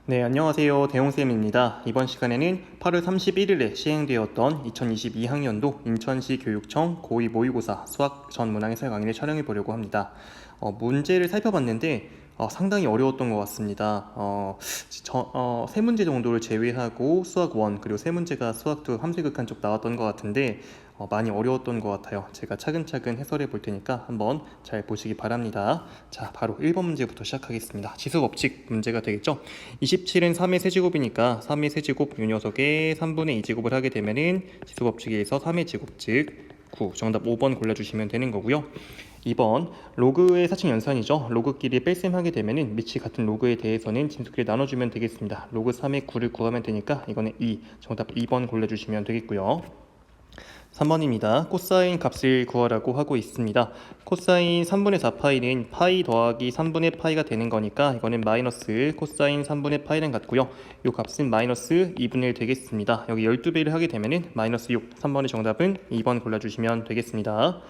네, 안녕하세요. 대용쌤입니다. 이번 시간에는 8월 31일에 시행되었던 2022학년도 인천시 교육청 고2 모의고사 수학 전 문항 해설 강의를 촬영해 보려고 합니다. 문제를 살펴봤는데 상당히 어려웠던 것 같습니다. 세 문제 정도를 제외하고 수학 1 그리고 세 문제가 수학 2 함수극한 쪽 나왔던 것 같은데 많이 어려웠던 것 같아요. 제가 차근차근 해설해 볼 테니까 한번 잘 보시기 바랍니다. 자, 바로 1번 문제부터 시작하겠습니다. 지수법칙 문제가 되겠죠? 27은 3의 세제곱이니까 3의 세제곱 요 녀석의 3분의 2제곱을 하게 되면은 지수법칙에서 3의 제곱 즉 9. 정답 5번 골라주시면 되는 거고요. 2번 로그의 사칙 연산이죠. 로그끼리 뺄셈하게 되면은 밑이 같은 로그에 대해서는 진수끼리 나눠주면 되겠습니다. 로그 3의 9를 구하면 되니까 이거는 2. 정답 2번 골라주시면 되겠고요. 3번입니다. 코사인 값을 구하라고 하고 있습니다. 코사인 3분의 4파이는 파이 더하기 3분의 파이가 되는 거니까 이거는 마이너스 코사인 3분의 파이랑 같고요. 이 값은 마이너스 2분의 1 되겠습니다. 여기 12배를 하게 되면은 마이너스 6. 3번의 정답은 2번 골라주시면 되겠습니다.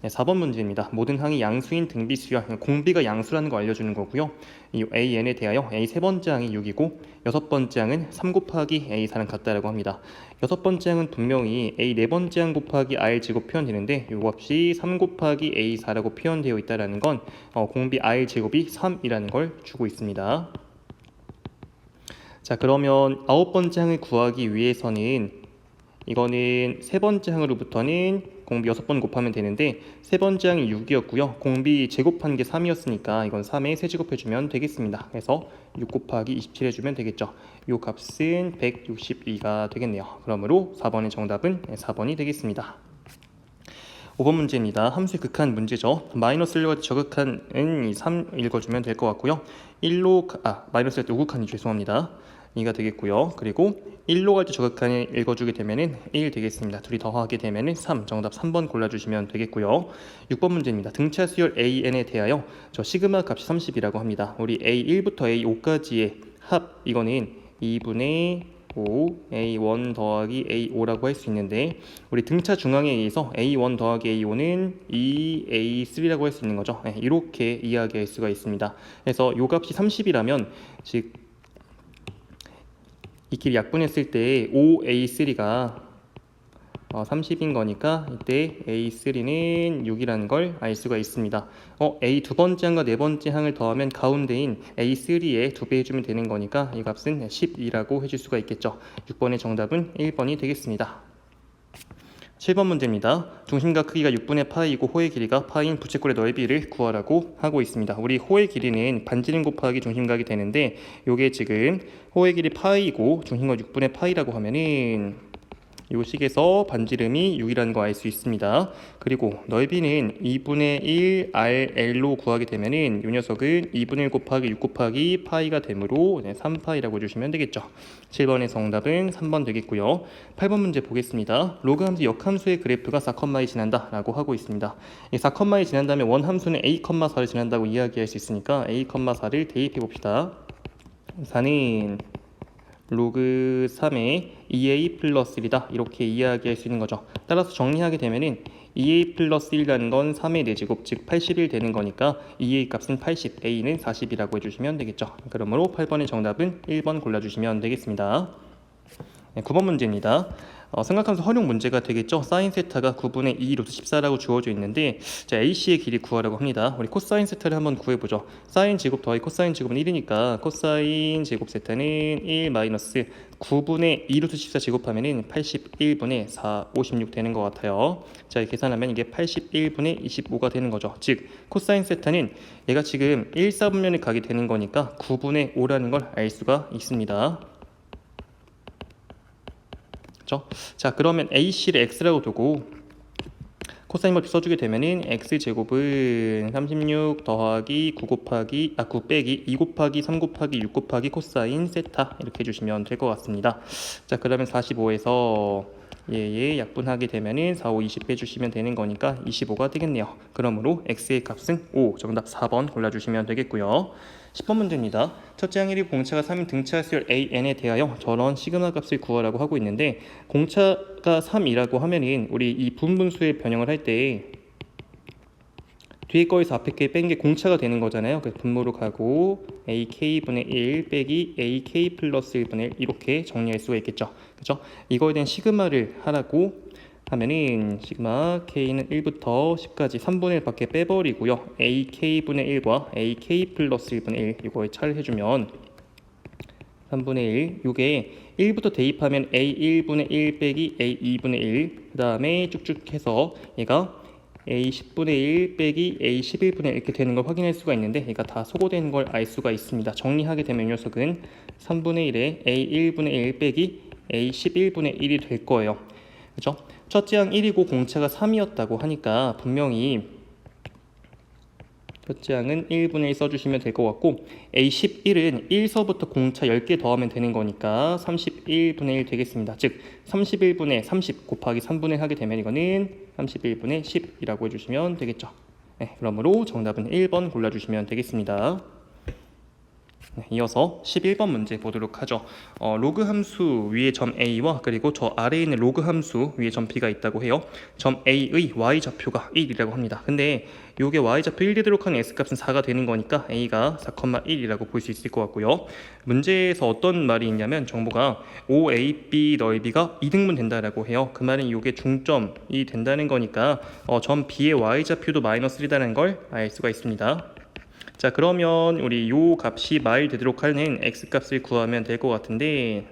네, 4번 문제입니다. 모든 항이 양수인 등비수열, 공비가 양수라는 거 알려주는 거고요. 이 AN에 대하여 A 세 번째 항이 6이고 여섯 번째 항은 3 곱하기 A4랑 같다라고 합니다. 여섯 번째 항은 분명히 A 네 번째 항 곱하기 R 제곱 표현되는데 이 값이 3 곱하기 A4라고 표현되어 있다는 건 공비 R 제곱이 3이라는 걸 주고 있습니다. 자, 그러면 아홉 번째 항을 구하기 위해서는 이거는 세 번째 항으로부터는 공비 6번 곱하면 되는데 세 번째 항이 6이었고요. 공비 제곱한 게 3이었으니까 이건 3에 세제곱해주면 되겠습니다. 그래서 6 곱하기 27 해주면 되겠죠. 이 값은 162가 되겠네요. 그러므로 4번의 정답은 4번이 되겠습니다. 5번 문제입니다. 함수의 극한 문제죠. 마이너스 1과 저극한은 3 읽어주면 될 것 같고요. 마이너스 1때 우극한이 죄송합니다. 2가 되겠고요. 그리고 1로 갈 때 저극한을 읽어주게 되면은 1 되겠습니다. 둘이 더하게 되면은 3. 정답 3번 골라주시면 되겠고요. 6번 문제입니다. 등차 수열 AN에 대하여 저 시그마 값이 30이라고 합니다. 우리 A1부터 A5까지의 합 이거는 2분의 5 A1 더하기 A5라고 할 수 있는데 우리 등차 중앙에 의해서 A1 더하기 A5는 2A3라고 할 수 있는 거죠. 네, 이렇게 이야기할 수가 있습니다. 그래서 요 값이 30이라면 즉 이 길 약분했을 때 5A3가 30인 거니까 이때 A3는 6이라는 걸 알 수가 있습니다. A 두 번째 항과 네 번째 항을 더하면 가운데인 A3에 2배 해주면 되는 거니까 이 값은 12라고 해줄 수가 있겠죠. 6번의 정답은 1번이 되겠습니다. 7번 문제입니다. 중심각 크기가 6분의 파이이고 호의 길이가 파인 부채꼴의 넓이를 구하라고 하고 있습니다. 우리 호의 길이는 반지름 곱하기 중심각이 되는데 요게 지금 호의 길이 파이이고 중심각 6분의 파이라고 하면은 이 식에서 반지름이 6이라는 거 알 수 있습니다. 그리고 넓이는 2분의 1 RL로 구하게 되면은 이 녀석은 2분의 1 곱하기 6 곱하기 파이가 되므로 3파이라고 해주시면 되겠죠. 7번의 정답은 3번 되겠고요. 8번 문제 보겠습니다. 로그 함수 역함수의 그래프가 4,2 지난다 라고 하고 있습니다. 4,2 지난다면 원 함수는 A, 4를 지난다고 이야기할 수 있으니까 A, 4를 대입해 봅시다. 4는 로그 3의 2a 플러스 1이다 이렇게 이야기할 수 있는 거죠. 따라서 정리하게 되면은 2a 플러스 1이라는 건 3의 4제곱 즉 81 되는 거니까 2a 값은 80, a는 40이라고 해주시면 되겠죠. 그러므로 8번의 정답은 1번 골라주시면 되겠습니다. 9번 문제입니다. 삼각함수 활용 문제가 되겠죠. 사인 세타가 9분의 2 루트 14라고 주어져 있는데 자, AC의 길이 구하라고 합니다. 우리 코사인 세타를 한번 구해보죠. 사인 제곱 더하기 코사인 제곱은 1이니까 코사인 제곱 세타는 1 마이너스 9분의 2 루트 14 제곱하면은 81분의 4, 56 되는 것 같아요. 자, 계산하면 이게 81분의 25가 되는 거죠. 즉 코사인 세타는 얘가 지금 1, 4분면을 가게 되는 거니까 9분의 5라는 걸 알 수가 있습니다. 자, 그러면 AC를 X라고 두고 코사인 법칙 써주게 되면은 X제곱은 36 더하기 9 빼기 2 곱하기 3 곱하기 6 곱하기 코사인 세타 이렇게 해주시면 될 것 같습니다. 자, 그러면 45에서 약분하게 되면은 4, 5, 20 빼주시면 되는 거니까 25가 되겠네요. 그러므로 X의 값은 5, 정답 4번 골라주시면 되겠고요. 10번 문제입니다. 첫째 항 1이 공차가 3인 등차 수열 AN에 대하여 저런 시그마 값을 구하라고 하고 있는데 공차가 3이라고 하면은 우리 이 분분수의 변형을 할 때 뒤에 거에서 앞에 게 뺀 게 공차가 되는 거잖아요. 그래서 분모로 가고 ak분의 1 빼기 ak 플러스 1분의 1 이렇게 정리할 수가 있겠죠. 그죠? 이거에 대한 시그마를 하라고 하면은 시그마 k는 1부터 10까지 3분의 1밖에 빼버리고요. ak분의 1과 ak 플러스 1분의 1 이거에 차를 해주면 3분의 1 요게 1부터 대입하면 a1분의 1 빼기 a2분의 1 그 다음에 쭉쭉 해서 얘가 a10분의 1 빼기 a11분의 1 이렇게 되는 걸 확인할 수가 있는데 얘가 다 소거되는 걸 알 수가 있습니다. 정리하게 되면 이 녀석은 3분의 1에 a1분의 1 빼기 a11분의 1이 될 거예요. 그죠? 첫째 항 1이고 공차가 3이었다고 하니까 분명히 첫째 항은 1분의 1 써주시면 될 것 같고 A11은 1서부터 공차 10개 더하면 되는 거니까 31분의 1 되겠습니다. 즉 31분의 30 곱하기 3분의 1 하게 되면 이거는 31분의 10이라고 해주시면 되겠죠. 네, 그러므로 정답은 1번 골라주시면 되겠습니다. 네, 이어서 11번 문제 보도록 하죠. 로그 함수 위에 점 A와 그리고 저 아래에 있는 로그 함수 위에 점 B가 있다고 해요. 점 A의 Y좌표가 1이라고 합니다. 근데 요게 Y좌표 1 되도록 하는 X값은 4가 되는 거니까 A가 4,1이라고 볼 수 있을 것 같고요. 문제에서 어떤 말이 있냐면 정보가 OAB 넓이가 2등분 된다라고 해요. 그 말은 요게 중점이 된다는 거니까 점 B의 Y좌표도 마이너스 1이라는 걸 알 수가 있습니다. 자, 그러면 우리 요 값이 마일 되도록 하는 x값을 구하면 될 것 같은데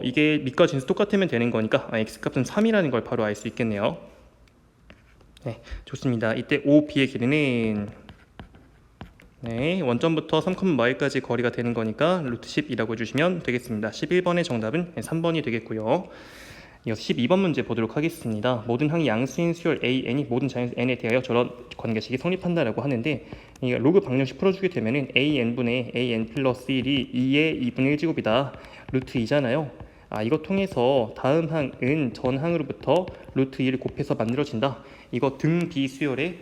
이게 밑과 진수 똑같으면 되는 거니까 x값은 3이라는 걸 바로 알 수 있겠네요. 네, 좋습니다. 이때 OB의 길이는 원점부터 3,마일까지 거리가 되는 거니까 루트 10이라고 해주시면 되겠습니다. 11번의 정답은 3번이 되겠고요. 이어서 12번 문제 보도록 하겠습니다. 모든 항이 양수인 수열 AN이 모든 자연수 N에 대하여 저런 관계식이 성립한다라고 하는데 로그 방정식 풀어주게 되면은 AN분의 AN 플러스 1이 2의 2분의 1제곱이다. 루트 2잖아요. 이거 통해서 다음 항은 전 항으로부터 루트 2를 곱해서 만들어진다. 이거 등 비수열의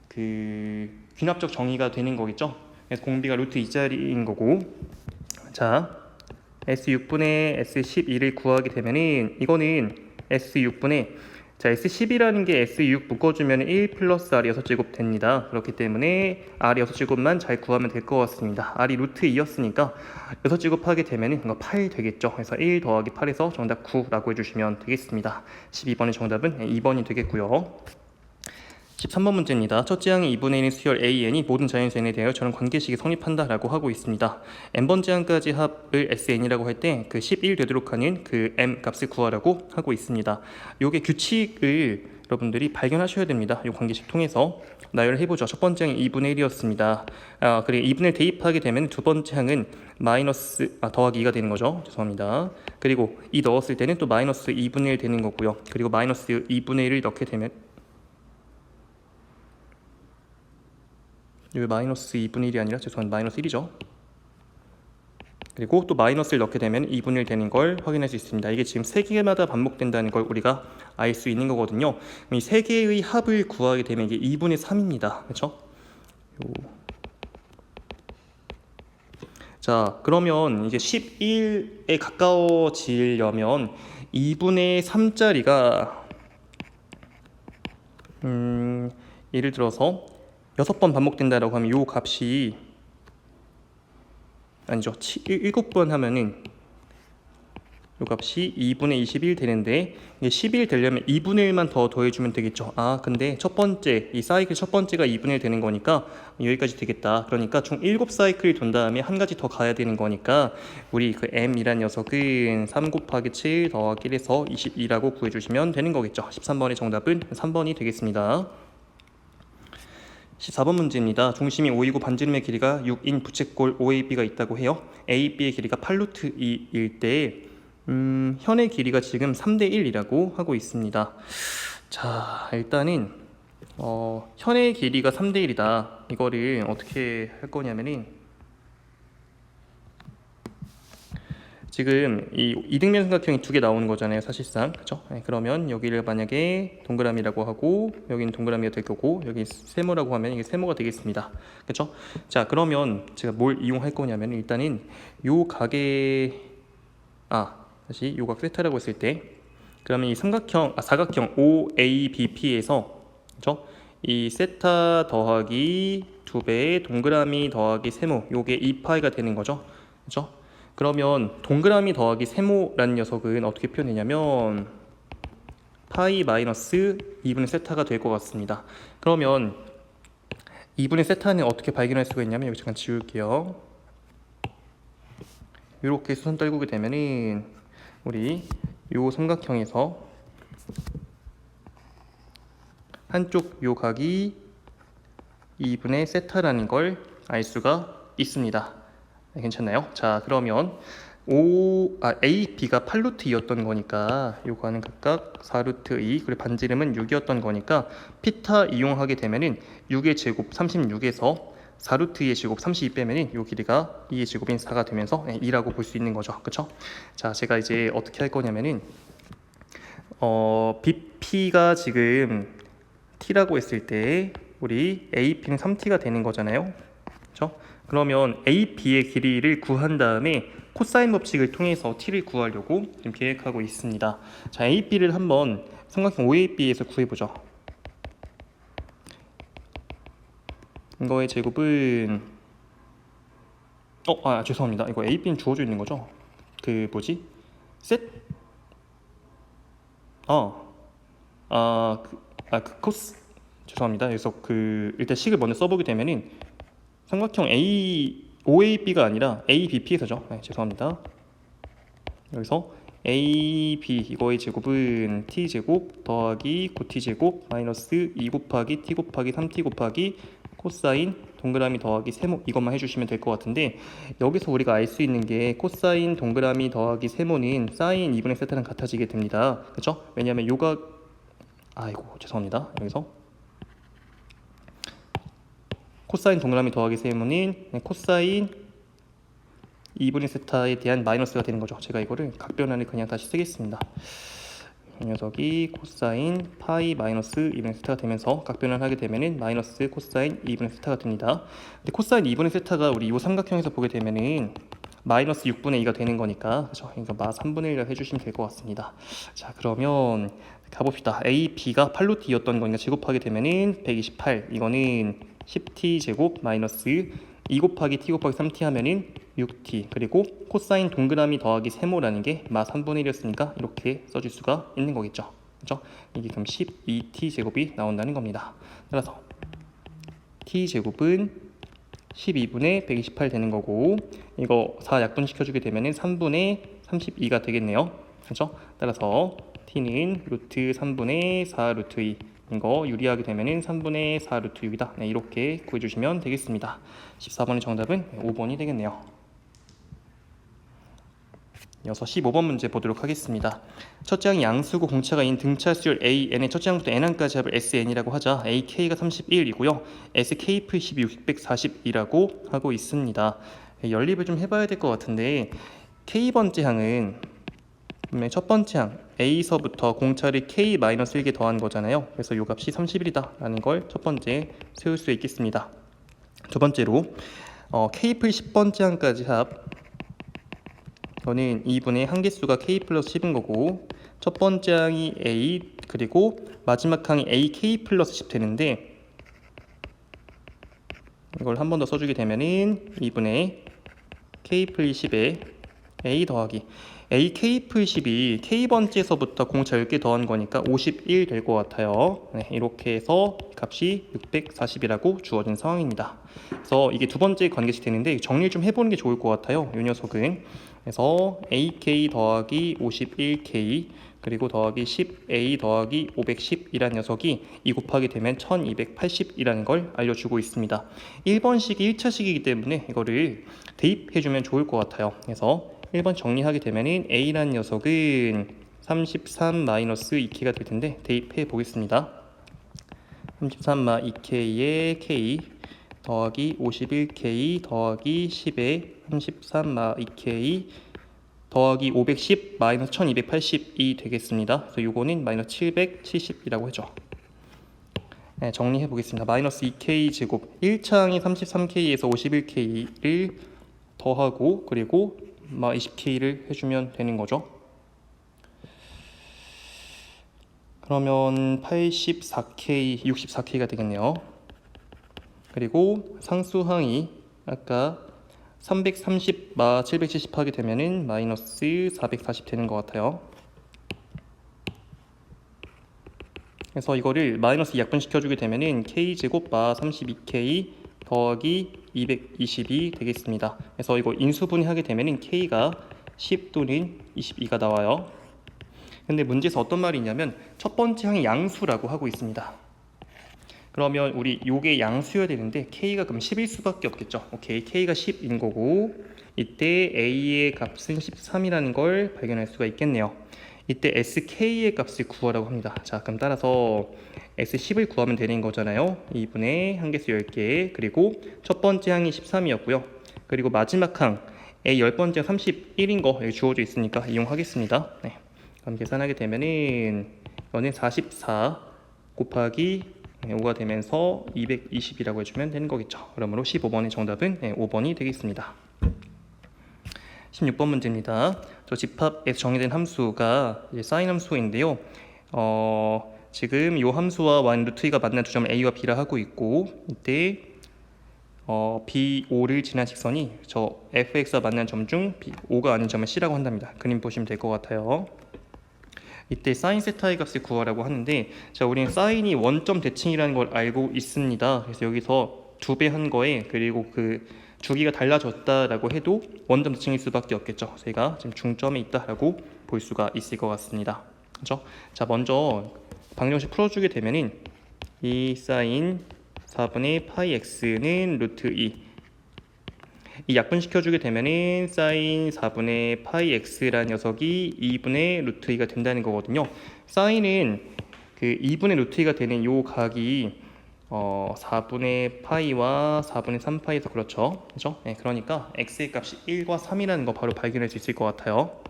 그 귀납적 정의가 되는 거겠죠. 그래서 공비가 루트 2짜리인 거고 자 S6분의 S12를 구하게 되면은 이거는 S6분의 자 S10이라는 게 S6 묶어주면 1 플러스 R이 6제곱 됩니다. 그렇기 때문에 R이 6제곱만 잘 구하면 될 것 같습니다. R이 루트 2였으니까 6제곱 하게 되면은 이거 8 되겠죠. 그래서 1 더하기 8에서 정답 9라고 해주시면 되겠습니다. 12번의 정답은 2번이 되겠고요. 13번 문제입니다. 첫째 항의 2분의 1인 수열 AN이 모든 자연수 N에 대하여 저런 관계식이 성립한다라고 하고 있습니다. n번째 항까지 합을 SN이라고 할 때 그 11 되도록 하는 그 M 값을 구하라고 하고 있습니다. 요게 규칙을 여러분들이 발견하셔야 됩니다. 이 관계식 통해서 나열을 해보죠. 첫 번째 항이 2분의 1이었습니다. 그리고 2분의 1 대입하게 되면 두 번째 항은 마이너스 더하기 2가 되는 거죠. 죄송합니다. 그리고 2 넣었을 때는 또 마이너스 2분의 1 되는 거고요. 그리고 마이너스 2분의 1을 넣게 되면 여기 마이너스 2분의 1이 아니라 죄송합니다. 마이너스 1이죠. 그리고 또 마이너스를 넣게 되면 2분의 1 되는 걸 확인할 수 있습니다. 이게 지금 3개마다 반복된다는 걸 우리가 알 수 있는 거거든요. 이 3개의 합을 구하게 되면 이게 2분의 3입니다. 그렇죠? 자, 그러면 이제 11에 가까워지려면 2분의 3짜리가 예를 들어서 6번 반복된다라고 하면 이 값이 아니죠. 7번 하면은 이 값이 2분의 21 되는데 이게 11 되려면 2분의 1만 더 더해주면 되겠죠. 근데 첫 번째 이 사이클 첫 번째가 2분의 1 되는 거니까 여기까지 되겠다. 그러니까 총 7사이클을 돈 다음에 한 가지 더 가야 되는 거니까 우리 그 m이란 녀석은 3 곱하기 7 더하기 1에서 22라고 구해주시면 되는 거겠죠. 13번의 정답은 3번이 되겠습니다. 14번 문제입니다. 중심이 5이고 반지름의 길이가 6인 부채꼴 OAB가 있다고 해요. AB의 길이가 8루트 2일 때 현의 길이가 지금 3대 1이라고 하고 있습니다. 자, 일단은 현의 길이가 3대 1이다. 이거를 어떻게 할 거냐면은 지금 이 이등변 삼각형이 2개 나오는 거잖아요, 사실상. 그렇죠? 그러면 여기를 만약에 동그라미라고 하고 여기는 동그라미가 될 거고 여기 세모라고 하면 이게 세모가 되겠습니다. 그렇죠? 자, 그러면 제가 뭘 이용할 거냐면 일단은 요 각의 다시 요각 세타라고 했을 때 그러면 이 사각형 OABP에서 그죠? 이 세타 더하기 2배의 동그라미 더하기 세모, 요게 2파이가 되는 거죠. 그죠? 그러면 동그라미 더하기 세모라는 녀석은 어떻게 표현되냐면 파이 마이너스 2분의 세타가 될 것 같습니다. 그러면 2분의 세타는 어떻게 발견할 수가 있냐면 여기 잠깐 지울게요. 이렇게 수선 떨구게 되면은 우리 요 삼각형에서 한쪽 요 각이 2분의 세타라는 걸 알 수가 있습니다. 네, 괜찮나요? 자, 그러면 A, B가 8루트 2였던 거니까 요거는 각각 4루트 2, 그리고 반지름은 6이었던 거니까 피타 이용하게 되면은 6의 제곱 36에서 4루트 2의 제곱 32 빼면은 요 길이가 2의 제곱인 4가 되면서 2라고 볼 수 있는 거죠. 그쵸? 자, 제가 이제 어떻게 할 거냐면은 BP가 지금 T라고 했을 때 우리 AP는 3T가 되는 거잖아요. 그렇죠? 그러면 AB의 길이를 구한 다음에 코사인 법칙을 통해서 T를 구하려고 지금 계획하고 있습니다. 자, AB를 한번 삼각형 OAB에서 구해보죠. 이거의 제곱은 죄송합니다. 이거 AB는 주어져 있는 거죠? 그 뭐지? 셋? 코스 죄송합니다. 그래서 일단 식을 먼저 써보게 되면은 삼각형 OAB가 아니라 ABP에서죠. 네, 죄송합니다. 여기서 AB 이거의 제곱은 T제곱 더하기 9T제곱 마이너스 2 곱하기 T 곱하기 3T 곱하기 코사인 동그라미 더하기 세모, 이것만 해주시면 될 것 같은데, 여기서 우리가 알 수 있는 게 코사인 동그라미 더하기 세모는 사인 2분의 세타랑 같아지게 됩니다. 그렇죠? 왜냐하면 요가 죄송합니다. 여기서 코사인 동그라미 더하기 세모는 코사인 2분의 세타에 대한 마이너스가 되는 거죠. 제가 이거를 각변환을 그냥 다시 쓰겠습니다. 이 녀석이 코사인 파이 마이너스 2분의 세타가 되면서 각변환을 하게 되면은 마이너스 코사인 2분의 세타가 됩니다. 근데 코사인 2분의 세타가 우리 이 삼각형에서 보게 되면은 마이너스 6분의 2가 되는 거니까, 그렇죠? 그러니까 마 3분의 1을 해주시면 될 것 같습니다. 자, 그러면 가봅시다. A, B가 8루트 2였던 거니까 제곱하게 되면은 128, 이거는 10t 제곱 마이너스 2 곱하기 t 곱하기 3t 하면은 6t, 그리고 코사인 동그라미 더하기 세모라는 게 마 3분의 1이었으니까 이렇게 써줄 수가 있는 거겠죠. 그렇죠? 이게 그럼 12t 제곱이 나온다는 겁니다. 따라서 t 제곱은 12분의 128 되는 거고, 이거 4 약분시켜주게 되면은 3분의 32가 되겠네요. 그렇죠? 따라서 t는 루트 3분의 4 루트 2, 이거 유리하게 되면은 3분의 4 루트 6이다. 네, 이렇게 구해주시면 되겠습니다. 14번의 정답은 5번이 되겠네요. 이어서 15번 문제 보도록 하겠습니다. 첫째 항이 양수고 공차가 인 등차 수열 AN의 첫째 항부터 N항까지 합을 SN이라고 하자. AK가 31이고요. SK 풀 12, 640이라고 하고 있습니다. 연립을 좀 해봐야 될 것 같은데, K번째 항은 첫 번째 항 A서부터 공차를 K-1개 더한 거잖아요. 그래서 이 값이 31이다 라는 걸 첫 번째 세울 수 있겠습니다. 두 번째로 K 풀 10번째 항까지 합, 이거는 2분의 한개수가 K 플러스 10인 거고, 첫 번째 항이 A, 그리고 마지막 항이 AK 플러스 10 되는데, 이걸 한 번 더 써주게 되면은 2분의 K 풀 10에 A 더하기 AK 풀 10이 K번째에서부터 공차 10개 더한 거니까 51 될 것 같아요. 네, 이렇게 해서 값이 640이라고 주어진 상황입니다. 그래서 이게 두 번째 관계식 되는데 정리를 좀 해보는 게 좋을 것 같아요. 이 녀석은. 그래서 AK 더하기 51K 그리고 더하기 10A 더하기 510이라는 녀석이 2 곱하게 되면 1280이라는 걸 알려주고 있습니다. 1번식이 1차식이기 때문에 이거를 대입해주면 좋을 것 같아요. 그래서 1번 정리하게 되면 A라는 녀석은 33-2K가 될 텐데 대입해 보겠습니다. 33-2K에 K 더하기 51K 더하기 10에 33-2K 더하기 510 마이너스 1280이 되겠습니다. 그래서 요거는 마이너스 770이라고 해줘. 네, 정리해 보겠습니다. 마이너스 2K 제곱 1차항이 33K에서 51K를 더하고 그리고 20K를 해주면 되는 거죠. 그러면 84K, 64K가 되겠네요. 그리고 상수항이 아까 330 마 770 하게 되면은 마이너스 440 되는 것 같아요. 그래서 이거를 마이너스 약분시켜주게 되면은 K제곱 마 32K 더하기 220이 되겠습니다. 그래서 이거 인수분해 하게 되면은 K가 10 또는 22가 나와요. 근데 문제에서 어떤 말이 있냐면 첫 번째 항이 양수라고 하고 있습니다. 그러면 우리 요게 양수여야 되는데 K가 그럼 10일 수밖에 없겠죠. 오케이, K가 10인 거고 이때 A의 값은 13이라는 걸 발견할 수가 있겠네요. 이때 SK의 값을 구하라고 합니다. 자, 그럼 따라서 S10을 구하면 되는 거잖아요. 2분의 한개수 10개, 그리고 첫 번째 항이 13이었고요. 그리고 마지막 항 A 10번째 31인 거 여기 주어져 있으니까 이용하겠습니다. 네. 그럼 계산하게 되면은 이거는 44 곱하기 5가 되면서 220이라고 해주면 되는 거겠죠. 그러므로 15번의 정답은 5번이 되겠습니다. 16번 문제입니다. 저 집합에서 정의된 함수가 사인 함수인데요. 지금 이 함수와 y 루트 2가 만난 두 점 a와 b라 하고 있고 이때 b, 5를 지난 직선이 저 fx와 만난 점 중 5가 아닌 점을 c라고 한답니다. 그림 보시면 될 것 같아요. 이때 사인 세타의 값을 구하라고 하는데, 자, 우리는 사인이 원점 대칭이라는 걸 알고 있습니다. 그래서 여기서 2배 한 거에 그리고 그 주기가 달라졌다라고 해도 원점 대칭일 수밖에 없겠죠. 저희가 지금 중점에 있다라고 볼 수가 있을 것 같습니다. 그렇죠? 자, 먼저 방정식 풀어주게 되면은 이 사인 4분의 파이 x는 루트 2, 이 약분시켜주게 되면은 사인 4분의 파이 x라는 녀석이 2분의 루트 2가 된다는 거거든요. 사인은 그 2분의 루트 2가 되는 요 각이 4분의 파이와 4분의 3파이에서 그렇죠. 그죠? 네, 그러니까 x의 값이 1과 3이라는 거 바로 발견할 수 있을 것 같아요.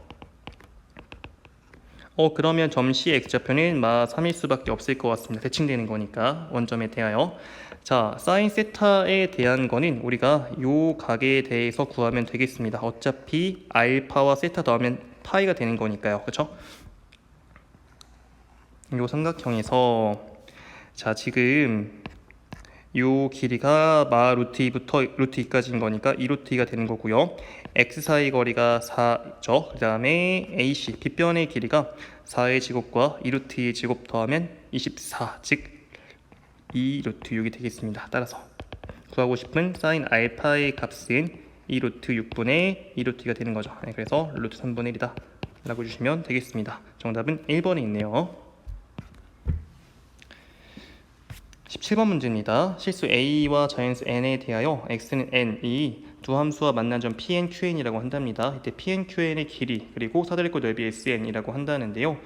그러면 점시 x좌표는 마 3일 수밖에 없을 것 같습니다. 대칭되는 거니까 원점에 대하여. 자, 사인 세타에 대한 거는 우리가 요 각에 대해서 구하면 되겠습니다. 어차피 알파와 세타 더하면 파이가 되는 거니까요. 그렇죠? 요 삼각형에서 자, 지금 요 길이가 마 루트 2부터 루트 2까지인 거니까 2 루트 2가 되는 거고요. x 사이 거리가 4죠. 그 다음에 AC 빗변의 길이가 4의 제곱과 2 루트 2의 제곱 더하면 24, 즉 2 루트 6이 되겠습니다. 따라서 구하고 싶은 사인 알파의 값은 2 루트 6분의 2 루트 2가 되는 거죠. 네, 그래서 루트 3분의 1이다 라고 주시면 되겠습니다. 정답은 1번에 있네요. 17번 문제입니다. 실수 a와 자연수 n에 대하여 x는 n, 이 두 함수와 만난 점 pn, qn이라고 한답니다. 이때 pn, qn의 길이 그리고 사다리꼴 넓이 sn이라고 한다는데요.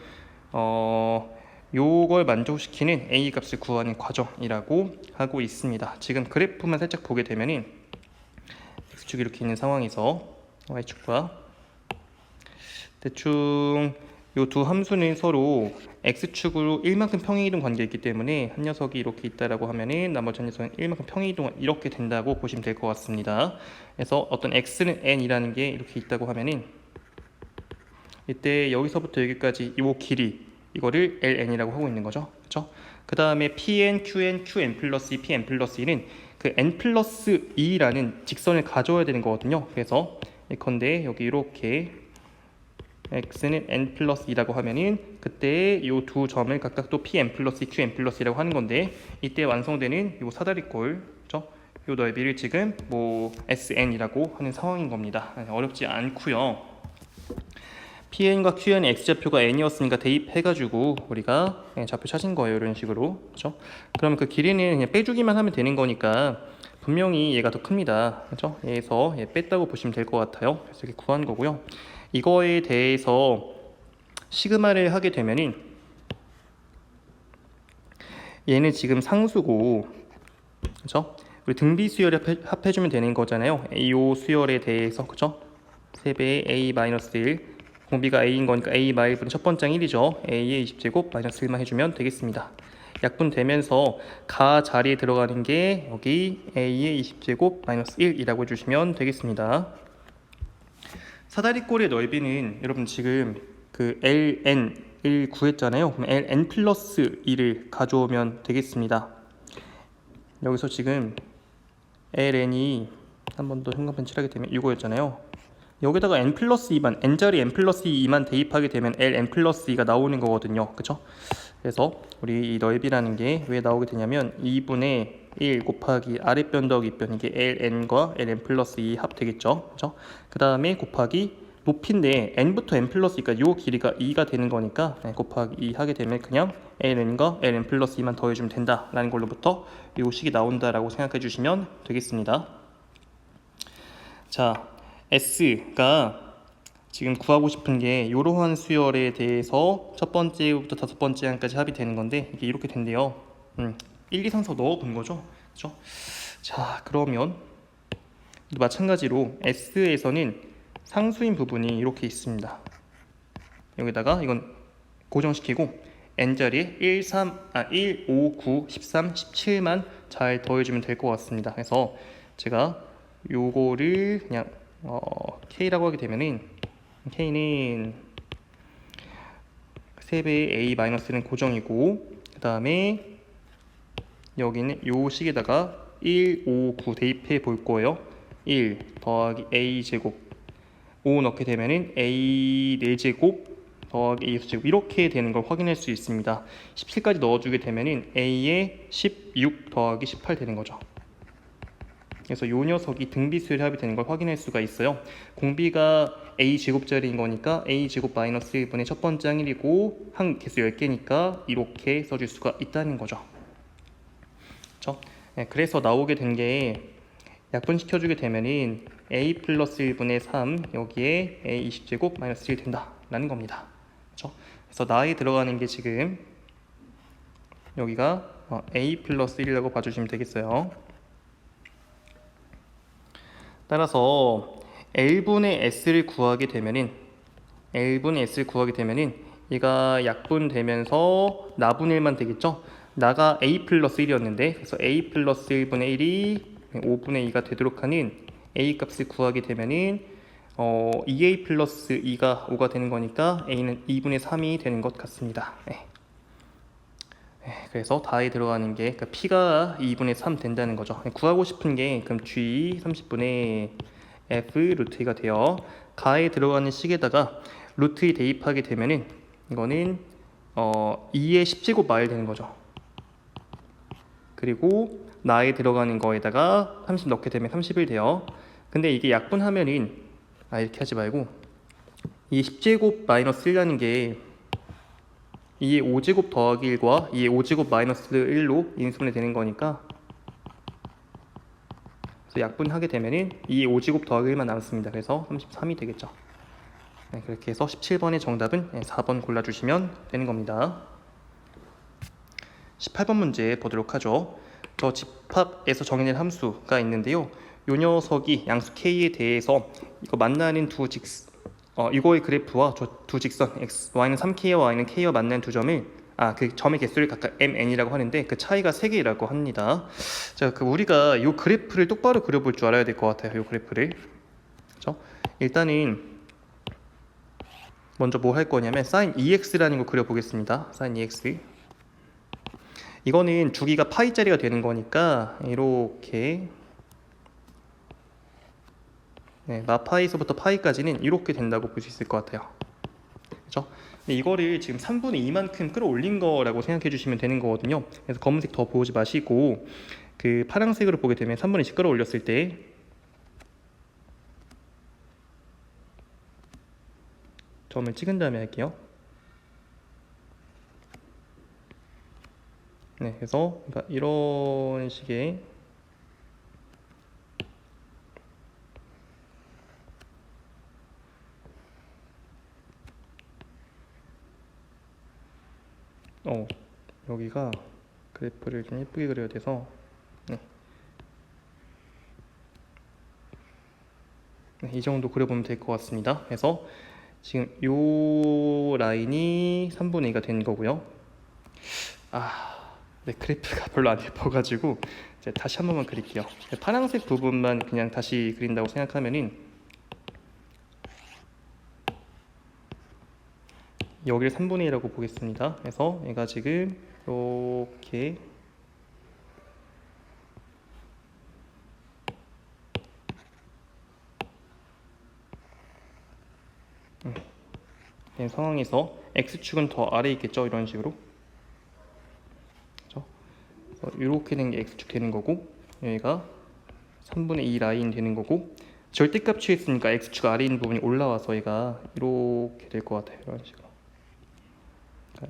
요걸 만족시키는 a 값을 구하는 과정이라고 하고 있습니다. 지금 그래프만 살짝 보게 되면은 x축이 이렇게 있는 상황에서 y축과 대충 요 두 함수는 서로 x축으로 1만큼 평행이동 관계가 있기 때문에 한 녀석이 이렇게 있다라고 하면은 나머지 한 녀석은 1만큼 평행이동 이렇게 된다고 보시면 될 것 같습니다. 그래서 어떤 x는 n이라는 게 이렇게 있다고 하면은 이때 여기서부터 여기까지 이 길이 이거를 ln이라고 하고 있는 거죠. 그렇죠? 그 다음에 pn, qn, qn 플러스 2, pn 플러스 2는 그 n 플러스 2라는 직선을 가져야 되는 거거든요. 그래서 예컨대 여기 이렇게 x는 n 플러스 2라고 하면은 그때 이 두 점을 각각 또 pn 플러스 2, qn 플러스 2라고 하는 건데 이때 완성되는 이 사다리꼴, 그렇죠? 이 넓이를 지금 뭐 sn이라고 하는 상황인 겁니다. 어렵지 않고요. pn과 qn의 x좌표가 n이었으니까 대입해가지고 우리가 좌표 찾은 거예요. 이런 식으로, 그렇죠? 그럼 그 길이는 그냥 빼주기만 하면 되는 거니까 분명히 얘가 더 큽니다. 그렇죠? 얘에서 뺐다고 보시면 될 것 같아요. 그래서 이렇게 구한 거고요. 이거에 대해서 시그마를 하게 되면은 얘는 지금 상수고, 그렇죠? 우리 등비 수열에 합해주면 되는 거잖아요. 이 수열에 대해서, 그렇죠? 3배의 a-1, 공비가 a인 거니까 a-1분의 첫 번째 1이죠. a의 20제곱 마이너스 1만 해주면 되겠습니다. 약분되면서 가 자리에 들어가는 게 여기 a의 20제곱 마이너스 1이라고 해주시면 되겠습니다. 사다리꼴의 넓이는 여러분 지금 그 ln ln을 구했잖아요. 그럼 ln 플러스 2를 가져오면 되겠습니다. 여기서 지금 ln이 한 번 더 형광펜 칠하게 되면 이거였잖아요. 여기다가 n 플러스 2만, n자리 n 플러스 2만 대입하게 되면 ln 플러스 2가 나오는 거거든요. 그쵸? 그래서 우리 이 넓이라는 게 왜 나오게 되냐면 2분의 1 곱하기 아랫변 더하기 윗변, 이게 ln과 ln 플러스 2 합 되겠죠. 그쵸? 그 다음에 곱하기 높이인데 n부터 n 플러스 2까지 요 길이가 2가 되는 거니까 곱하기 2 하게 되면 그냥 ln과 ln 플러스 2만 더해주면 된다라는 걸로부터 요 식이 나온다라고 생각해 주시면 되겠습니다. 자, S가 지금 구하고 싶은 게 이러한 수열에 대해서 첫 번째부터 다섯 번째 항까지 합이 되는 건데 이게 이렇게 된대요. 1, 2, 3, 4 넣어 본 거죠. 그렇죠? 자, 그러면 마찬가지로 S에서는 상수인 부분이 이렇게 있습니다. 여기다가 이건 고정시키고 n자리에 1, 5, 9, 13, 17만 잘 더해주면 될 것 같습니다. 그래서 제가 요거를 그냥 K라고 하게 되면은 K는 3배의 A-는 고정이고 그 다음에 여기는 요 식에다가 1, 5, 9 대입해 볼 거예요. 1 더하기 A제곱 5 넣게 되면은 A 4제곱 더하기 A 수제곱 이렇게 되는 걸 확인할 수 있습니다. 17까지 넣어주게 되면은 A에 16 더하기 18 되는 거죠. 그래서 이 녀석이 등비수열의 합이 되는 걸 확인할 수가 있어요. 공비가 A제곱짜리인 거니까 A제곱 마이너스 1분의 첫 번째 항일이고 항 개수 10개니까 이렇게 써줄 수가 있다는 거죠. 그렇죠? 네, 그래서 나오게 된 게 약분시켜주게 되면은 A 플러스 1분의 3 여기에 A 20제곱 마이너스 1 된다라는 겁니다. 그렇죠? 그래서 나에 들어가는 게 지금 여기가 A 플러스 1이라고 봐주시면 되겠어요. 따라서 L분의 S를 구하게 되면은 얘가 약분되면서 나분의 1만 되겠죠? 나가 A 플러스 1이었는데 그래서 A 플러스 1분의 1이 5분의 2가 되도록 하는 A 값을 구하게 되면은 2A 플러스 2가 5가 되는 거니까 A는 2분의 3이 되는 것 같습니다. 그래서 다에 들어가는 게 그러니까 P가 2분의 3 된다는 거죠. 구하고 싶은 게 그럼 G 30분의 F 루트 2가 돼요. 가에 들어가는 식에다가 루트 2 대입하게 되면은 이거는 2의 10제곱 마일 되는 거죠. 그리고 나에 들어가는 거에다가 30 넣게 되면 31 돼요. 근데 이게 약분하면은 이렇게 하지 말고 이 10제곱 마이너스 1이라는 게 2의 5제곱 더하기 1과 2의 5제곱 마이너스 1로 인수분해 되는 거니까 그래서 약분하게 되면은 2의 5제곱 더하기 1만 남습니다. 그래서 33이 되겠죠. 네, 그렇게 해서 17번의 정답은 4번 골라주시면 되는 겁니다. 18번 문제 보도록 하죠. 저 집합에서 정의된 함수가 있는데요. 요 녀석이 양수 K에 대해서 이거 만나는 이거의 그래프와 저 두 직선 x, y는 3K와 y는 K와 만나는 두 점을 그 점의 개수를 각각 mn이라고 하는데 그 차이가 3개라고 합니다. 자, 우리가 이 그래프를 똑바로 그려볼 줄 알아야 될 것 같아요. 이 그래프를. 그렇죠? 일단은 먼저 뭐 할 거냐면 sin EX라는 거 그려보겠습니다. sin EX. 이거는 주기가 파이짜리가 되는 거니까 이렇게 마파이서부터 파이까지는 이렇게 된다고 볼 수 있을 것 같아요. 그렇죠? 근데 이거를 지금 3분의 2만큼 끌어올린 거라고 생각해 주시면 되는 거거든요. 그래서 검은색 더 보지 마시고 그 파란색으로 보게 되면 3분의 2 끌어올렸을 때 점을 찍은 다음에 할게요. 네, 그래서 이런 식의 여기가 그래프를 좀 예쁘게 그려야 돼서 이 정도 그려보면 될 것 같습니다. 그래서 지금 요 라인이 3분의 2가 된 거고요. 그래프가 별로 안 예뻐가지고 제가 다시 한 번만 그릴게요. 파란색 부분만 그냥 다시 그린다고 생각하면은 여기를 3분의 1이라고 보겠습니다. 그래서 얘가 지금 이렇게 된 상황에서 x축은 더 아래에 있겠죠. 이런 식으로. 그렇죠? 이렇게 된 게 x축 되는 거고, 여기가 3분의 2 라인 되는 거고, 절대값 취했으니까 x축 아래에 있는 부분이 올라와서 얘가 이렇게 될 것 같아요. 이런 식으로.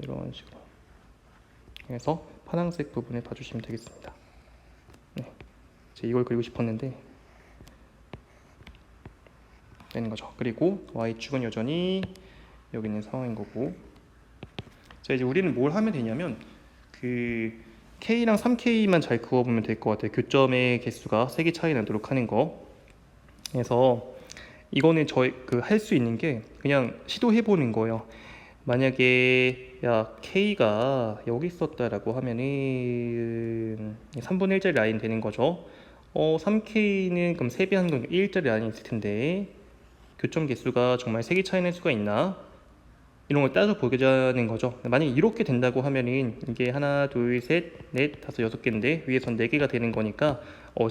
이런 식으로. 그래서 파란색 부분을 봐주시면 되겠습니다. 네, 이걸 그리고 싶었는데 되는 거죠. 그리고 y축은 여전히 여기 있는 상황인 거고, 자 이제 우리는 뭘 하면 되냐면 그 K랑 3K만 잘 그어보면 될 것 같아요. 교점의 개수가 3개 차이 나도록 하는 거. 그래서 이거는 저희 할 수 있는 게 그냥 시도해보는 거예요. 만약에 야 K가 여기 있었다라고 하면은 3분의 1짜리 라인 되는 거죠. 3K는 그럼 3배 하는 건 1짜리 라인이 있을 텐데 교점 개수가 정말 3개 차이 날 수가 있나? 이런 걸 따져 보자는 거죠. 만약에 이렇게 된다고 하면은 이게 하나, 둘, 셋, 넷, 다섯, 6개인데 위에선 4개가 되는 거니까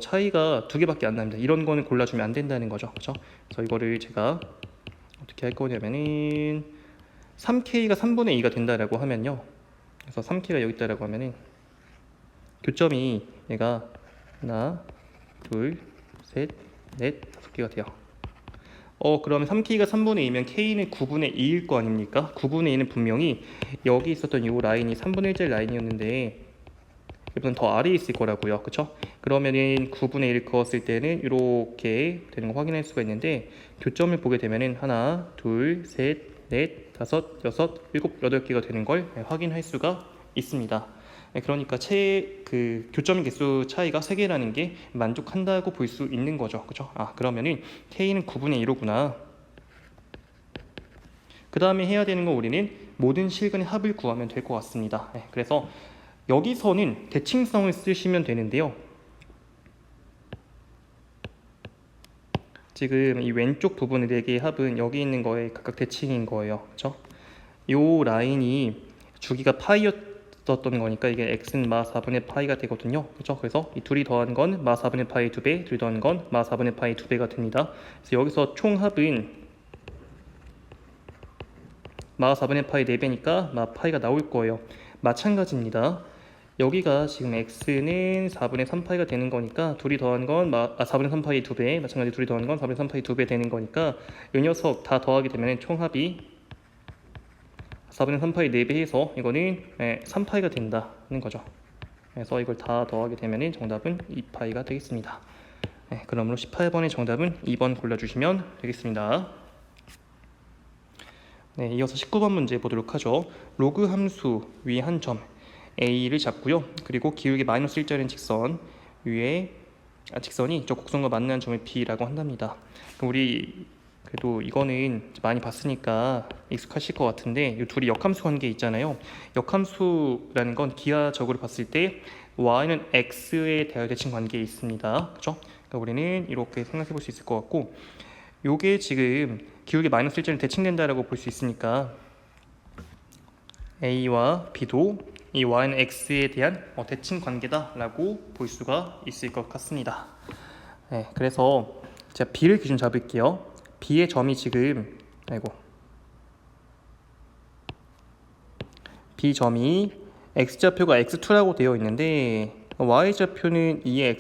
차이가 2개밖에 안 납니다. 이런 거는 골라주면 안 된다는 거죠. 그렇죠? 그래서 이거를 제가 어떻게 할 거냐면은 3K가 3분의 2가 된다라고 하면요. 그래서 3K가 여기 있다라고 하면은 교점이 얘가 하나, 둘, 셋, 넷, 5개가 돼요. 그러면 3K가 3분의 2면 K는 9분의 2일 거 아닙니까? 9분의 2는 분명히 여기 있었던 이 라인이 3분의 1짜리 라인이었는데 이보다 더 아래에 있을 거라고요. 그쵸? 그러면은 9분의 1을 그었을 때는 이렇게 되는 거 확인할 수가 있는데 교점을 보게 되면은 하나, 둘, 셋, 넷, 다섯, 여섯, 일곱, 8개가 되는 걸 확인할 수가 있습니다. 그러니까 교점 개수 차이가 3개라는 게 만족한다고 볼 수 있는 거죠. 그죠? 그러면은 K는 9분의 1호구나. 그 다음에 해야 되는 건 우리는 모든 실근의 합을 구하면 될 것 같습니다. 그래서 여기서는 대칭성을 쓰시면 되는데요. 지금 이 왼쪽 부분의 4개의 합은 여기 있는 거에 각각 대칭인 거예요. 그렇죠? 요 라인이 주기가 파이였던 거니까 이게 x는 마 4분의 파이가 되거든요. 그렇죠? 그래서 이 둘이 더한 건 마 4분의 파이 2배, 둘이 더한 건 마 4분의 파이 2배가 됩니다. 그래서 여기서 총합은 마 4분의 파이 4배니까 마 파이가 나올 거예요. 마찬가지입니다. 여기가 지금 x는 4분의 3파이가 되는 거니까 둘이 더한 건 4분의 3파이 2배, 마찬가지 둘이 더한 건 4분의 3파이 2배 되는 거니까 이 녀석 다 더하게 되면 총합이 4분의 3파이 4배 해서 이거는 3파이가 된다는 거죠. 그래서 이걸 다 더하게 되면 정답은 2파이가 되겠습니다. 그러므로 18번의 정답은 2번 골라주시면 되겠습니다. 이어서 19번 문제 보도록 하죠. 로그 함수 위에 한 점 A를 잡고요. 그리고 기울기 마이너스 1짜리인 직선 위에 직선이 저 곡선과 만나는 점을 B라고 한답니다. 그럼 우리 그래도 이거는 많이 봤으니까 익숙하실 것 같은데 이 둘이 역함수 관계 있잖아요. 역함수라는 건 기하적으로 봤을 때 y는 x에 대하여 대칭 관계에 있습니다. 그렇죠? 그러니까 우리는 이렇게 생각해 볼 수 있을 것 같고 요게 지금 기울기 마이너스 1짜리 대칭된다라고 볼 수 있으니까 a와 b도 이 y는 x에 대한 대칭 관계다라고 볼 수가 있을 것 같습니다. 그래서 제가 b를 기준 잡을게요. b의 점이 지금 b 점이 x좌표가 x2라고 되어 있는데 y좌표는 2의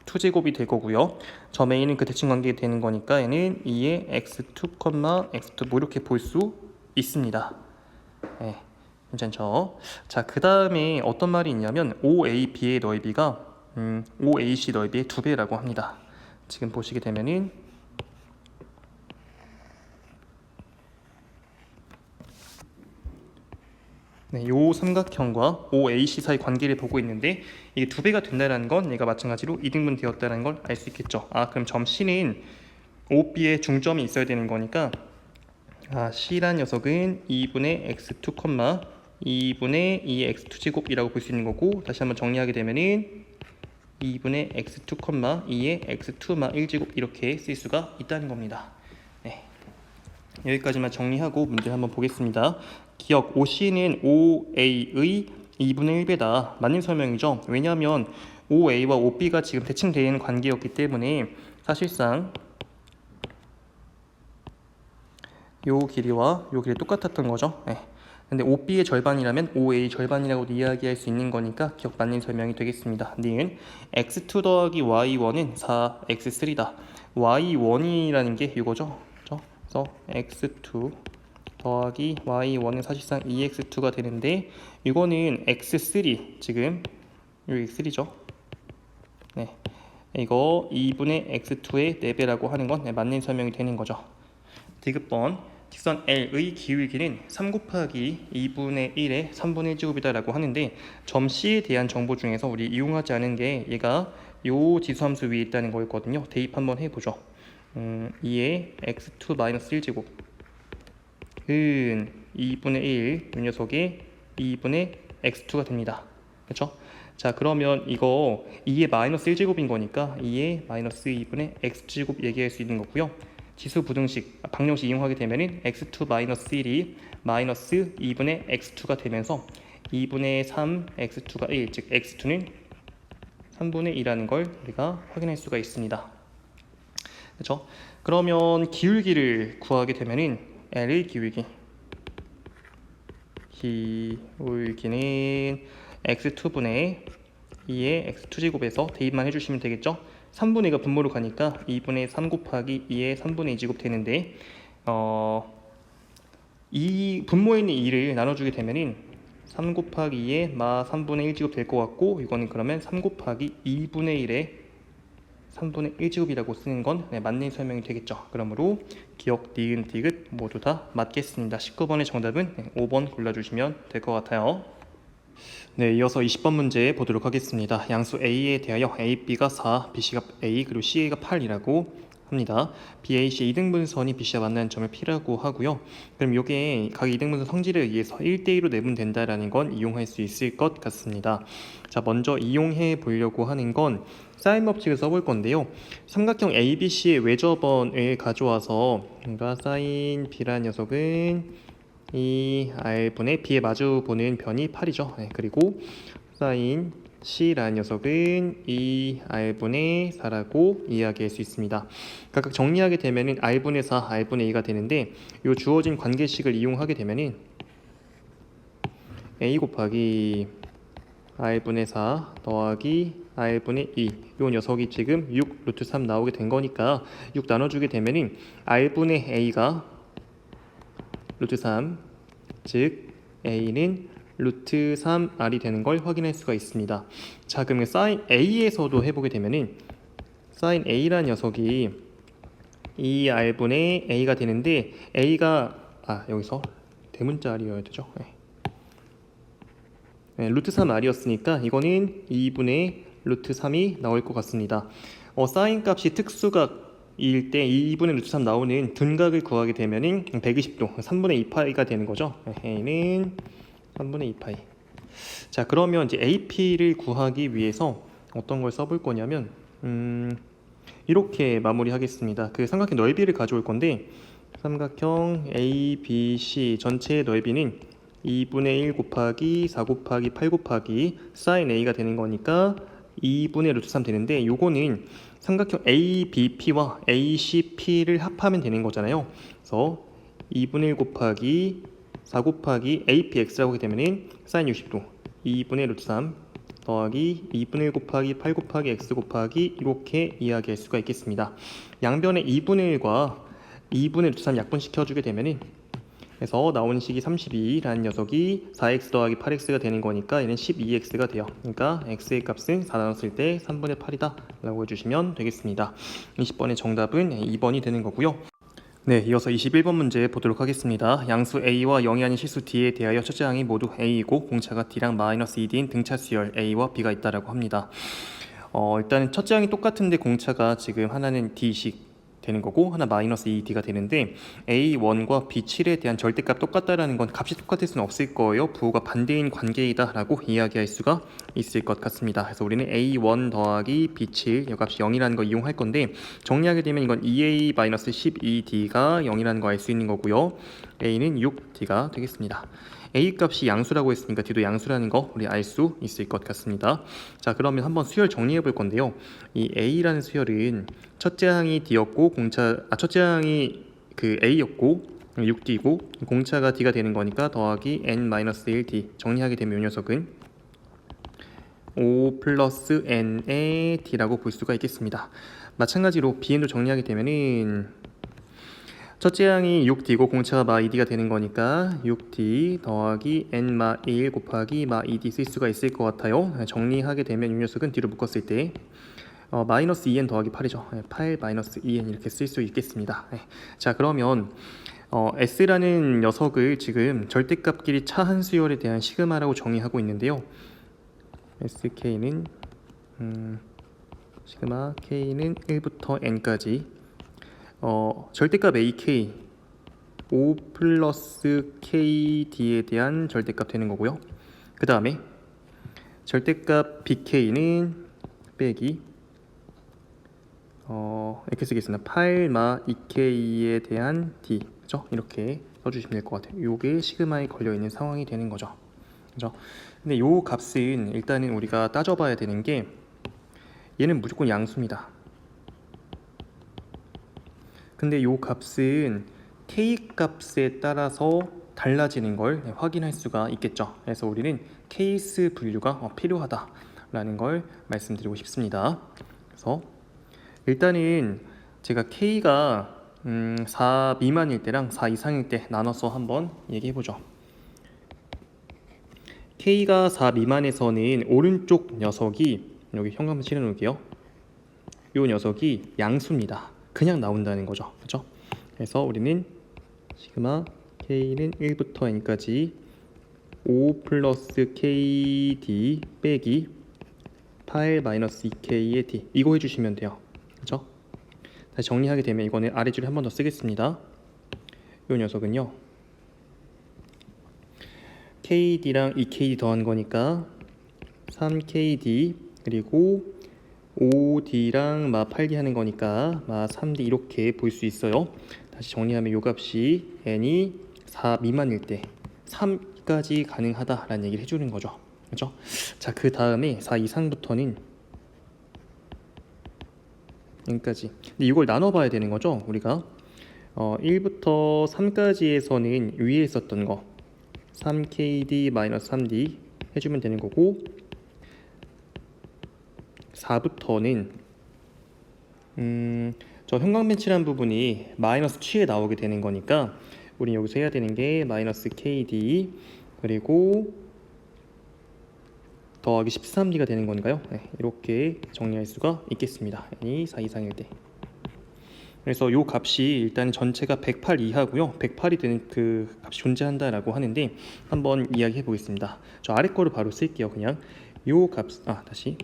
x2제곱이 될 거고요. 점 a는 그 대칭 관계가 되는 거니까 얘는 2의 x2, x2 뭐 이렇게 볼 수 있습니다. 괜찮죠? 자, 그 다음에 어떤 말이 있냐면 OAB의 넓이가 OAC 넓이의 2배라고 합니다. 지금 보시게 되면은 요 삼각형과 OAC 사이 관계를 보고 있는데 이게 2배가 된다는 건 얘가 마찬가지로 이등분 되었다는 걸 알 수 있겠죠. 그럼 점 C는 OB의 중점이 있어야 되는 거니까 C란 녀석은 2분의 x2, 2분의 2의 x2제곱이라고 볼 수 있는 거고 다시 한번 정리하게 되면은 2분의 x2, 2의 x2, 1제곱 이렇게 쓸 수가 있다는 겁니다. 여기까지만 정리하고 문제 한번 보겠습니다. 기억 OC는 OA의 2분의 1배다. 맞는 설명이죠. 왜냐하면 OA와 OB가 지금 대칭되어 있는 관계였기 때문에 사실상 요 길이와 요 길이 똑같았던 거죠. 네. 근데 OB의 절반이라면 OA 절반이라고도 이야기할 수 있는 거니까 기억 맞는 설명이 되겠습니다. 니은 x2 더하기 y1은 4x3다. y1이라는 게 이거죠. 그래서 x2 더하기 y1은 사실상 2x2가 되는데 이거는 x3 지금 여기 x3죠. 네, 이거 2분의 x2의 4배라고 하는 건 맞는 설명이 되는 거죠. 디귿번 직선 L의 기울기는 3 곱하기 2분의 1의 3분의 1제곱이다 라고 하는데 점 C에 대한 정보 중에서 우리 이용하지 않은 게 얘가 요 지수함수 위에 있다는 거였거든요. 대입 한번 해보죠. 2의 x2-1제곱 은 2분의 1, 이 녀석의 2분의 x2가 됩니다. 그렇죠? 자, 그러면 이거 2의 마이너스 1제곱인 거니까 2의 마이너스 2분의 x제곱 얘기할 수 있는 거고요. 지수 부등식, 방정식 이용하게 되면은 x2 마이너스 1이 마이너스 2분의 x2가 되면서 2분의 3 x2가 1, 즉 x2는 3분의 2라는 걸 우리가 확인할 수가 있습니다. 그렇죠? 그러면 기울기를 구하게 되면은 L의 기울기는 x2분의 2의 x2제곱에서 대입만 해주시면 되겠죠? 3분의 2가 분모로 가니까 2분의 3 곱하기 2의 3분의 2제곱 되는데 이 분모에 있는 2를 나눠주게 되면은 3 곱하기 2의 마 3분의 1제곱 될 것 같고 이거는 그러면 3 곱하기 2분의 1의 3분의 1제곱이라고 쓰는 건 맞는 설명이 되겠죠. 그러므로 기억, 니은, 디귿 모두 다 맞겠습니다. 19번의 정답은 5번 골라주시면 될 것 같아요. 네, 이어서 20번 문제 보도록 하겠습니다. 양수 A에 대하여 A, B가 4, BC가 A, 그리고 CA가 8이라고 합니다. BAC 2등분선이 BC와 만나는 점을 P라고 하고요. 그럼 이게 각 2등분선 성질에 의해서 1대1로 내면 된다라는 건 이용할 수 있을 것 같습니다. 자, 먼저 이용해 보려고 하는 건 사인 법칙을 써볼 건데요. 삼각형 ABC의 외접원을 가져와서 그러니까 사인 B라는 녀석은 이 R분의 B에 마주 보는 변이 8이죠. 네, 그리고 사인 C라는 녀석은 이 R분의 4라고 이야기할 수 있습니다. 각각 정리하게 되면은 R분의 4, R분의 2가 되는데 이 주어진 관계식을 이용하게 되면은 A 곱하기 R분의 4 더하기 R분의 2 요 녀석이 지금 6 루트 3 나오게 된 거니까 6 나눠주게 되면은 R분의 A가 루트 3, 즉 A는 루트 3R이 되는 걸 확인할 수가 있습니다. 자, 그러면 사인 A에서도 해보게 되면은 사인 A라는 녀석이 2R분의 A가 되는데 A가 여기서 대문자 R이어야 되죠. 네, 루트 3R이었으니까 이거는 2분의 루트 3이 나올 것 같습니다. 사인 값이 특수각 이일 때 2분의 루트 3 나오는 둔각을 구하게 되면은 120도 3분의 2파이가 되는 거죠. A는 3분의 2파이. 자, 그러면 이제 AP를 구하기 위해서 어떤 걸 써볼 거냐면 이렇게 마무리하겠습니다. 그 삼각형 넓이를 가져올 건데 삼각형 ABC 전체의 넓이는 2분의 1 곱하기 4 곱하기 8 곱하기 사인 A가 되는 거니까 2분의 루트 3 되는데 요거는 삼각형 ABP와 ACP를 합하면 되는 거잖아요. 그래서 2분의 1 곱하기 4 곱하기 APX라고 하게 되면은 사인 60도 2분의 루트 3 더하기 2분의 1 곱하기 8 곱하기 X 곱하기 이렇게 이야기할 수가 있겠습니다. 양변의 2분의 1과 2분의 루트 3 약분시켜주게 되면은 그래서 나오는 식이 32라는 녀석이 4x 더하기 8x가 되는 거니까 얘는 12x가 돼요. 그러니까 x의 값은 4 나눴을 때 3분의 8이다 라고 해주시면 되겠습니다. 20번의 정답은 2번이 되는 거고요. 네, 이어서 21번 문제 보도록 하겠습니다. 양수 A와 0이 아닌 실수 D에 대하여 첫째 항이 모두 A이고 공차가 D랑 마이너스 2D인 등차수열 A와 B가 있다라고 합니다. 일단은 첫째 항이 똑같은데 공차가 지금 하나는 D식 되는 거고 하나 마이너스 2d가 되는데 a1과 b7에 대한 절대값 똑같다라는 건 값이 똑같을 수는 없을 거예요. 부호가 반대인 관계이다 라고 이야기할 수가 있을 것 같습니다. 그래서 우리는 a1 더하기 b7 이 값이 0이라는 거 이용할 건데 정리하게 되면 이건 2a-12d가 0이라는 거 알 수 있는 거고요. a는 6d가 되겠습니다. a 값이 양수라고 했으니까 d도 양수라는 거 우리 알 수 있을 것 같습니다. 자, 그러면 한번 수열 정리해 볼 건데요. 이 a라는 수열은 첫째 항이 d였고 첫째 항이 그 a였고 6d고 공차가 d가 되는 거니까 더하기 n-1d 정리하게 되면 이 녀석은 5 플러스 n의 d라고 볼 수가 있겠습니다. 마찬가지로 bn도 정리하게 되면은 첫째 항이 6d고 공차가 마 2d가 되는 거니까 6d 더하기 n 마 1 곱하기 마 2d 쓸 수가 있을 것 같아요. 정리하게 되면 이 녀석은 d로 묶었을 때 마이너스 2n 더하기 8이죠. 8 마이너스 2n 이렇게 쓸 수 있겠습니다. 자, 그러면 s라는 녀석을 지금 절대값끼리 차한 수열에 대한 시그마라고 정의하고 있는데요. sk는 시그마 k는 1부터 n까지 절대값 ak 5 플러스 kd에 대한 절대값 되는 거고요. 그 다음에 절대값 bk는 빼기 이렇게 쓰겠습니다. 8마 2k에 대한 d 그죠? 이렇게 써주시면 될 것 같아요. 요게 시그마에 걸려 있는 상황이 되는 거죠. 그죠? 근데 요 값은 일단은 우리가 따져봐야 되는 게 얘는 무조건 양수입니다. 근데 요 값은 k 값에 따라서 달라지는 걸 확인할 수가 있겠죠. 그래서 우리는 케이스 분류가 필요하다라는 걸 말씀드리고 싶습니다. 그래서 일단은 제가 k가 4 미만일 때랑 4 이상일 때 나눠서 한번 얘기해 보죠. k가 4 미만에서는 오른쪽 녀석이 여기 형 한번 칠해 놓을게요. 요 녀석이 양수입니다. 그냥 나온다는 거죠. 그렇죠? 그래서 우리는 시그마 k는 1부터 n까지 5 플러스 kd 빼기 8 마이너스 2k의 d 이거 해주시면 돼요. 그렇죠? 다시 정리하게 되면 이거는 아래줄에 한 번 더 쓰겠습니다. 이 녀석은요 kd랑 2kd 더한 거니까 3kd 그리고 5d랑 마 8d 하는 거니까 마 3d 이렇게 볼 수 있어요. 다시 정리하면 요 값이 n이 4 미만일 때 3까지 가능하다라는 얘기를 해주는 거죠. 그렇죠? 자, 그 다음에 4 이상부터는 여기까지. 근데 이걸 나눠봐야 되는 거죠. 우리가 1부터 3까지에서는 위에 있었던 거 3kd-3d 해주면 되는 거고 4부터는 저 형광펜칠한 부분이 마이너스 취에 나오게 되는 거니까 우리 여기서 해야 되는 게 마이너스 kd 그리고 더하기 13d가 되는 건가요? 네, 이렇게 정리할 수가 있겠습니다. n이 4 이상일 때. 그래서 요 값이 일단 전체가 108 이하고요. 108이 되는 그 값이 존재한다라고 하는데 한번 이야기해 보겠습니다. 저 아래 거를 바로 쓸게요. 그냥 요 값, 다시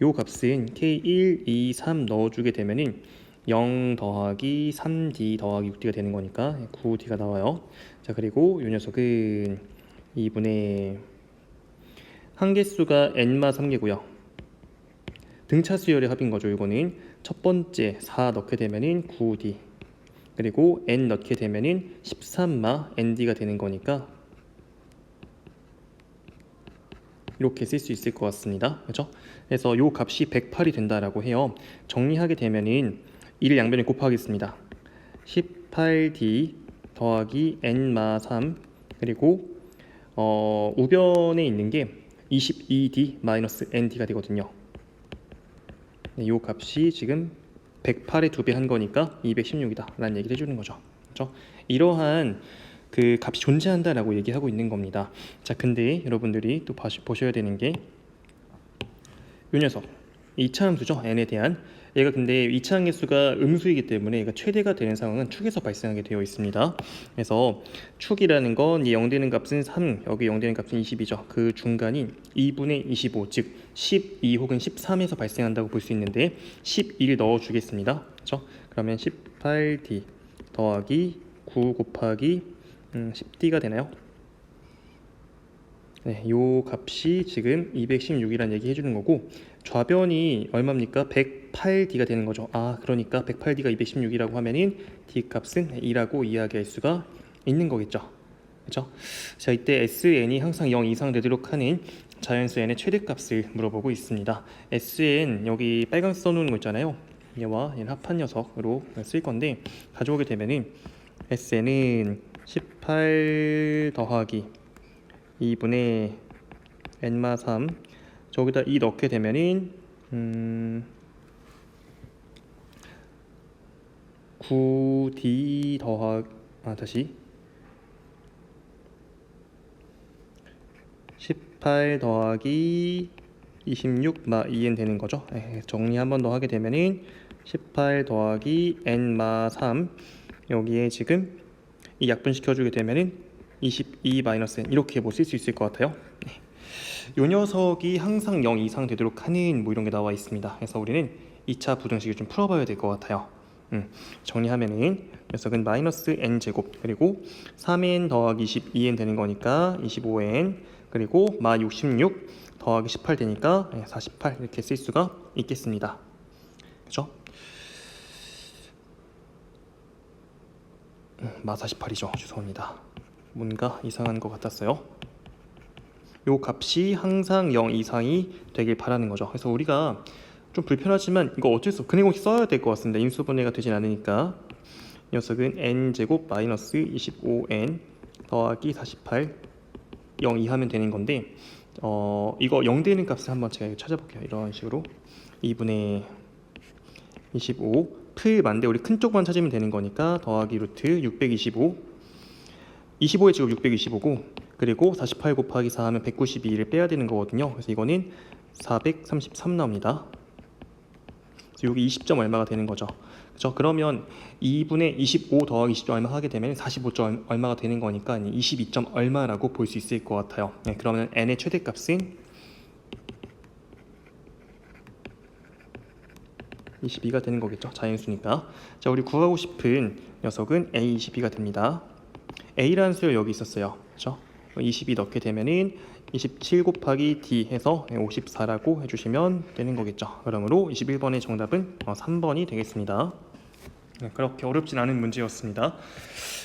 요 값은 k1, 2, 3 넣어주게 되면은 0 더하기 3d 더하기 6d가 되는 거니까 9d가 나와요. 자, 그리고 요 녀석은 2분의 항계수가 n마 3개고요. 등차 수열의 합인 거죠. 이거는 첫 번째 4 넣게 되면은 9d 그리고 n 넣게 되면은 13마 nd가 되는 거니까 이렇게 쓸 수 있을 것 같습니다. 그렇죠? 그래서 요 값이 108이 된다라고 해요. 정리하게 되면은 이를 양변에 곱하겠습니다. 18d 더하기 n마 3 그리고 우변에 있는 게 22d 마이너스 nd가 되거든요. 네, 요 값이 지금 108의 2배 한 거니까 216이다 라는 얘기를 해주는 거죠. 그렇죠? 이러한 그 값이 존재한다라고 얘기하고 있는 겁니다. 자, 근데 여러분들이 또 보셔야 되는 게 요 녀석 2차 함수죠. n에 대한 얘가 근데 이차항 계수가 음수이기 때문에 얘가 최대가 되는 상황은 축에서 발생하게 되어 있습니다. 그래서 축이라는 건 0 되는 값은 3, 여기 0 되는 값은 20이죠. 그 중간인 2분의 25, 즉 12 혹은 13에서 발생한다고 볼 수 있는데 11 넣어주겠습니다. 그렇죠? 그러면 18d 더하기 9 곱하기 10d가 되나요? 네, 요 값이 지금 216이라는 얘기 해주는 거고 좌변이 얼마입니까? 108d가 되는 거죠. 아, 그러니까 108d가 216이라고 하면은 d 값은 2라고 이야기할 수가 있는 거겠죠. 그렇죠? 자, 이때 SN이 항상 0 이상 되도록 하는 자연수 n의 최대값을 물어보고 있습니다. SN 여기 빨간 써놓은 거 있잖아요. 얘와 얘는 합한 녀석으로 쓸 건데 가져오게 되면은 SN은 18 더하기 2분의 n마 3 저기다 2 넣게 되면은 9d 더하기 다시 18 더하기 26마 2n 되는 거죠. 정리 한 번 더 하게 되면은 18 더하기 n마 3 여기에 지금 이 약분시켜주게 되면은 22-n 이렇게 뭐 쓸 수 있을 것 같아요. 이 녀석이 항상 0 이상 되도록 하는 뭐 이런 게 나와 있습니다. 그래서 우리는 2차 부등식을 좀 풀어봐야 될 것 같아요. 정리하면은 녀석은 마이너스 n제곱 그리고 3n 더하기 22n 되는 거니까 25n 그리고 마 66 더하기 18 되니까 48 이렇게 쓸 수가 있겠습니다. 그죠? 마 48이죠. 죄송합니다. 뭔가 이상한 것 같았어요. 요 값이 항상 0 이상이 되길 바라는 거죠. 그래서 우리가 좀 불편하지만 이거 어쩔 수 없어. 근해공식 써야 될 것 같습니다. 인수분해가 되진 않으니까. 녀석은 n제곱 마이너스 25n 더하기 48 0 이하면 되는 건데 이거 0 되는 값을 한번 제가 찾아볼게요. 이런 식으로 2분의 25 풀 만데 우리 큰 쪽만 찾으면 되는 거니까 더하기 루트 625 25의 제곱 625고 그리고 48 곱하기 4 하면 192를 빼야 되는 거거든요. 그래서 이거는 433 나옵니다. 그래서 여기 20점 얼마가 되는 거죠. 그렇죠? 그러면 2분의 25 더하기 20점 얼마 하게 되면 45점 얼마가 되는 거니까 22점 얼마라고 볼 수 있을 것 같아요. 네, 그러면 n의 최대값은 22가 되는 거겠죠. 자연수니까. 자, 우리 구하고 싶은 녀석은 A22가 됩니다. A라는 수열 여기 있었어요. 그렇죠? 22 넣게 되면은 27 곱하기 D 해서 54라고 해주시면 되는 거겠죠. 그러므로 21번의 정답은 3번이 되겠습니다. 네, 그렇게 어렵진 않은 문제였습니다.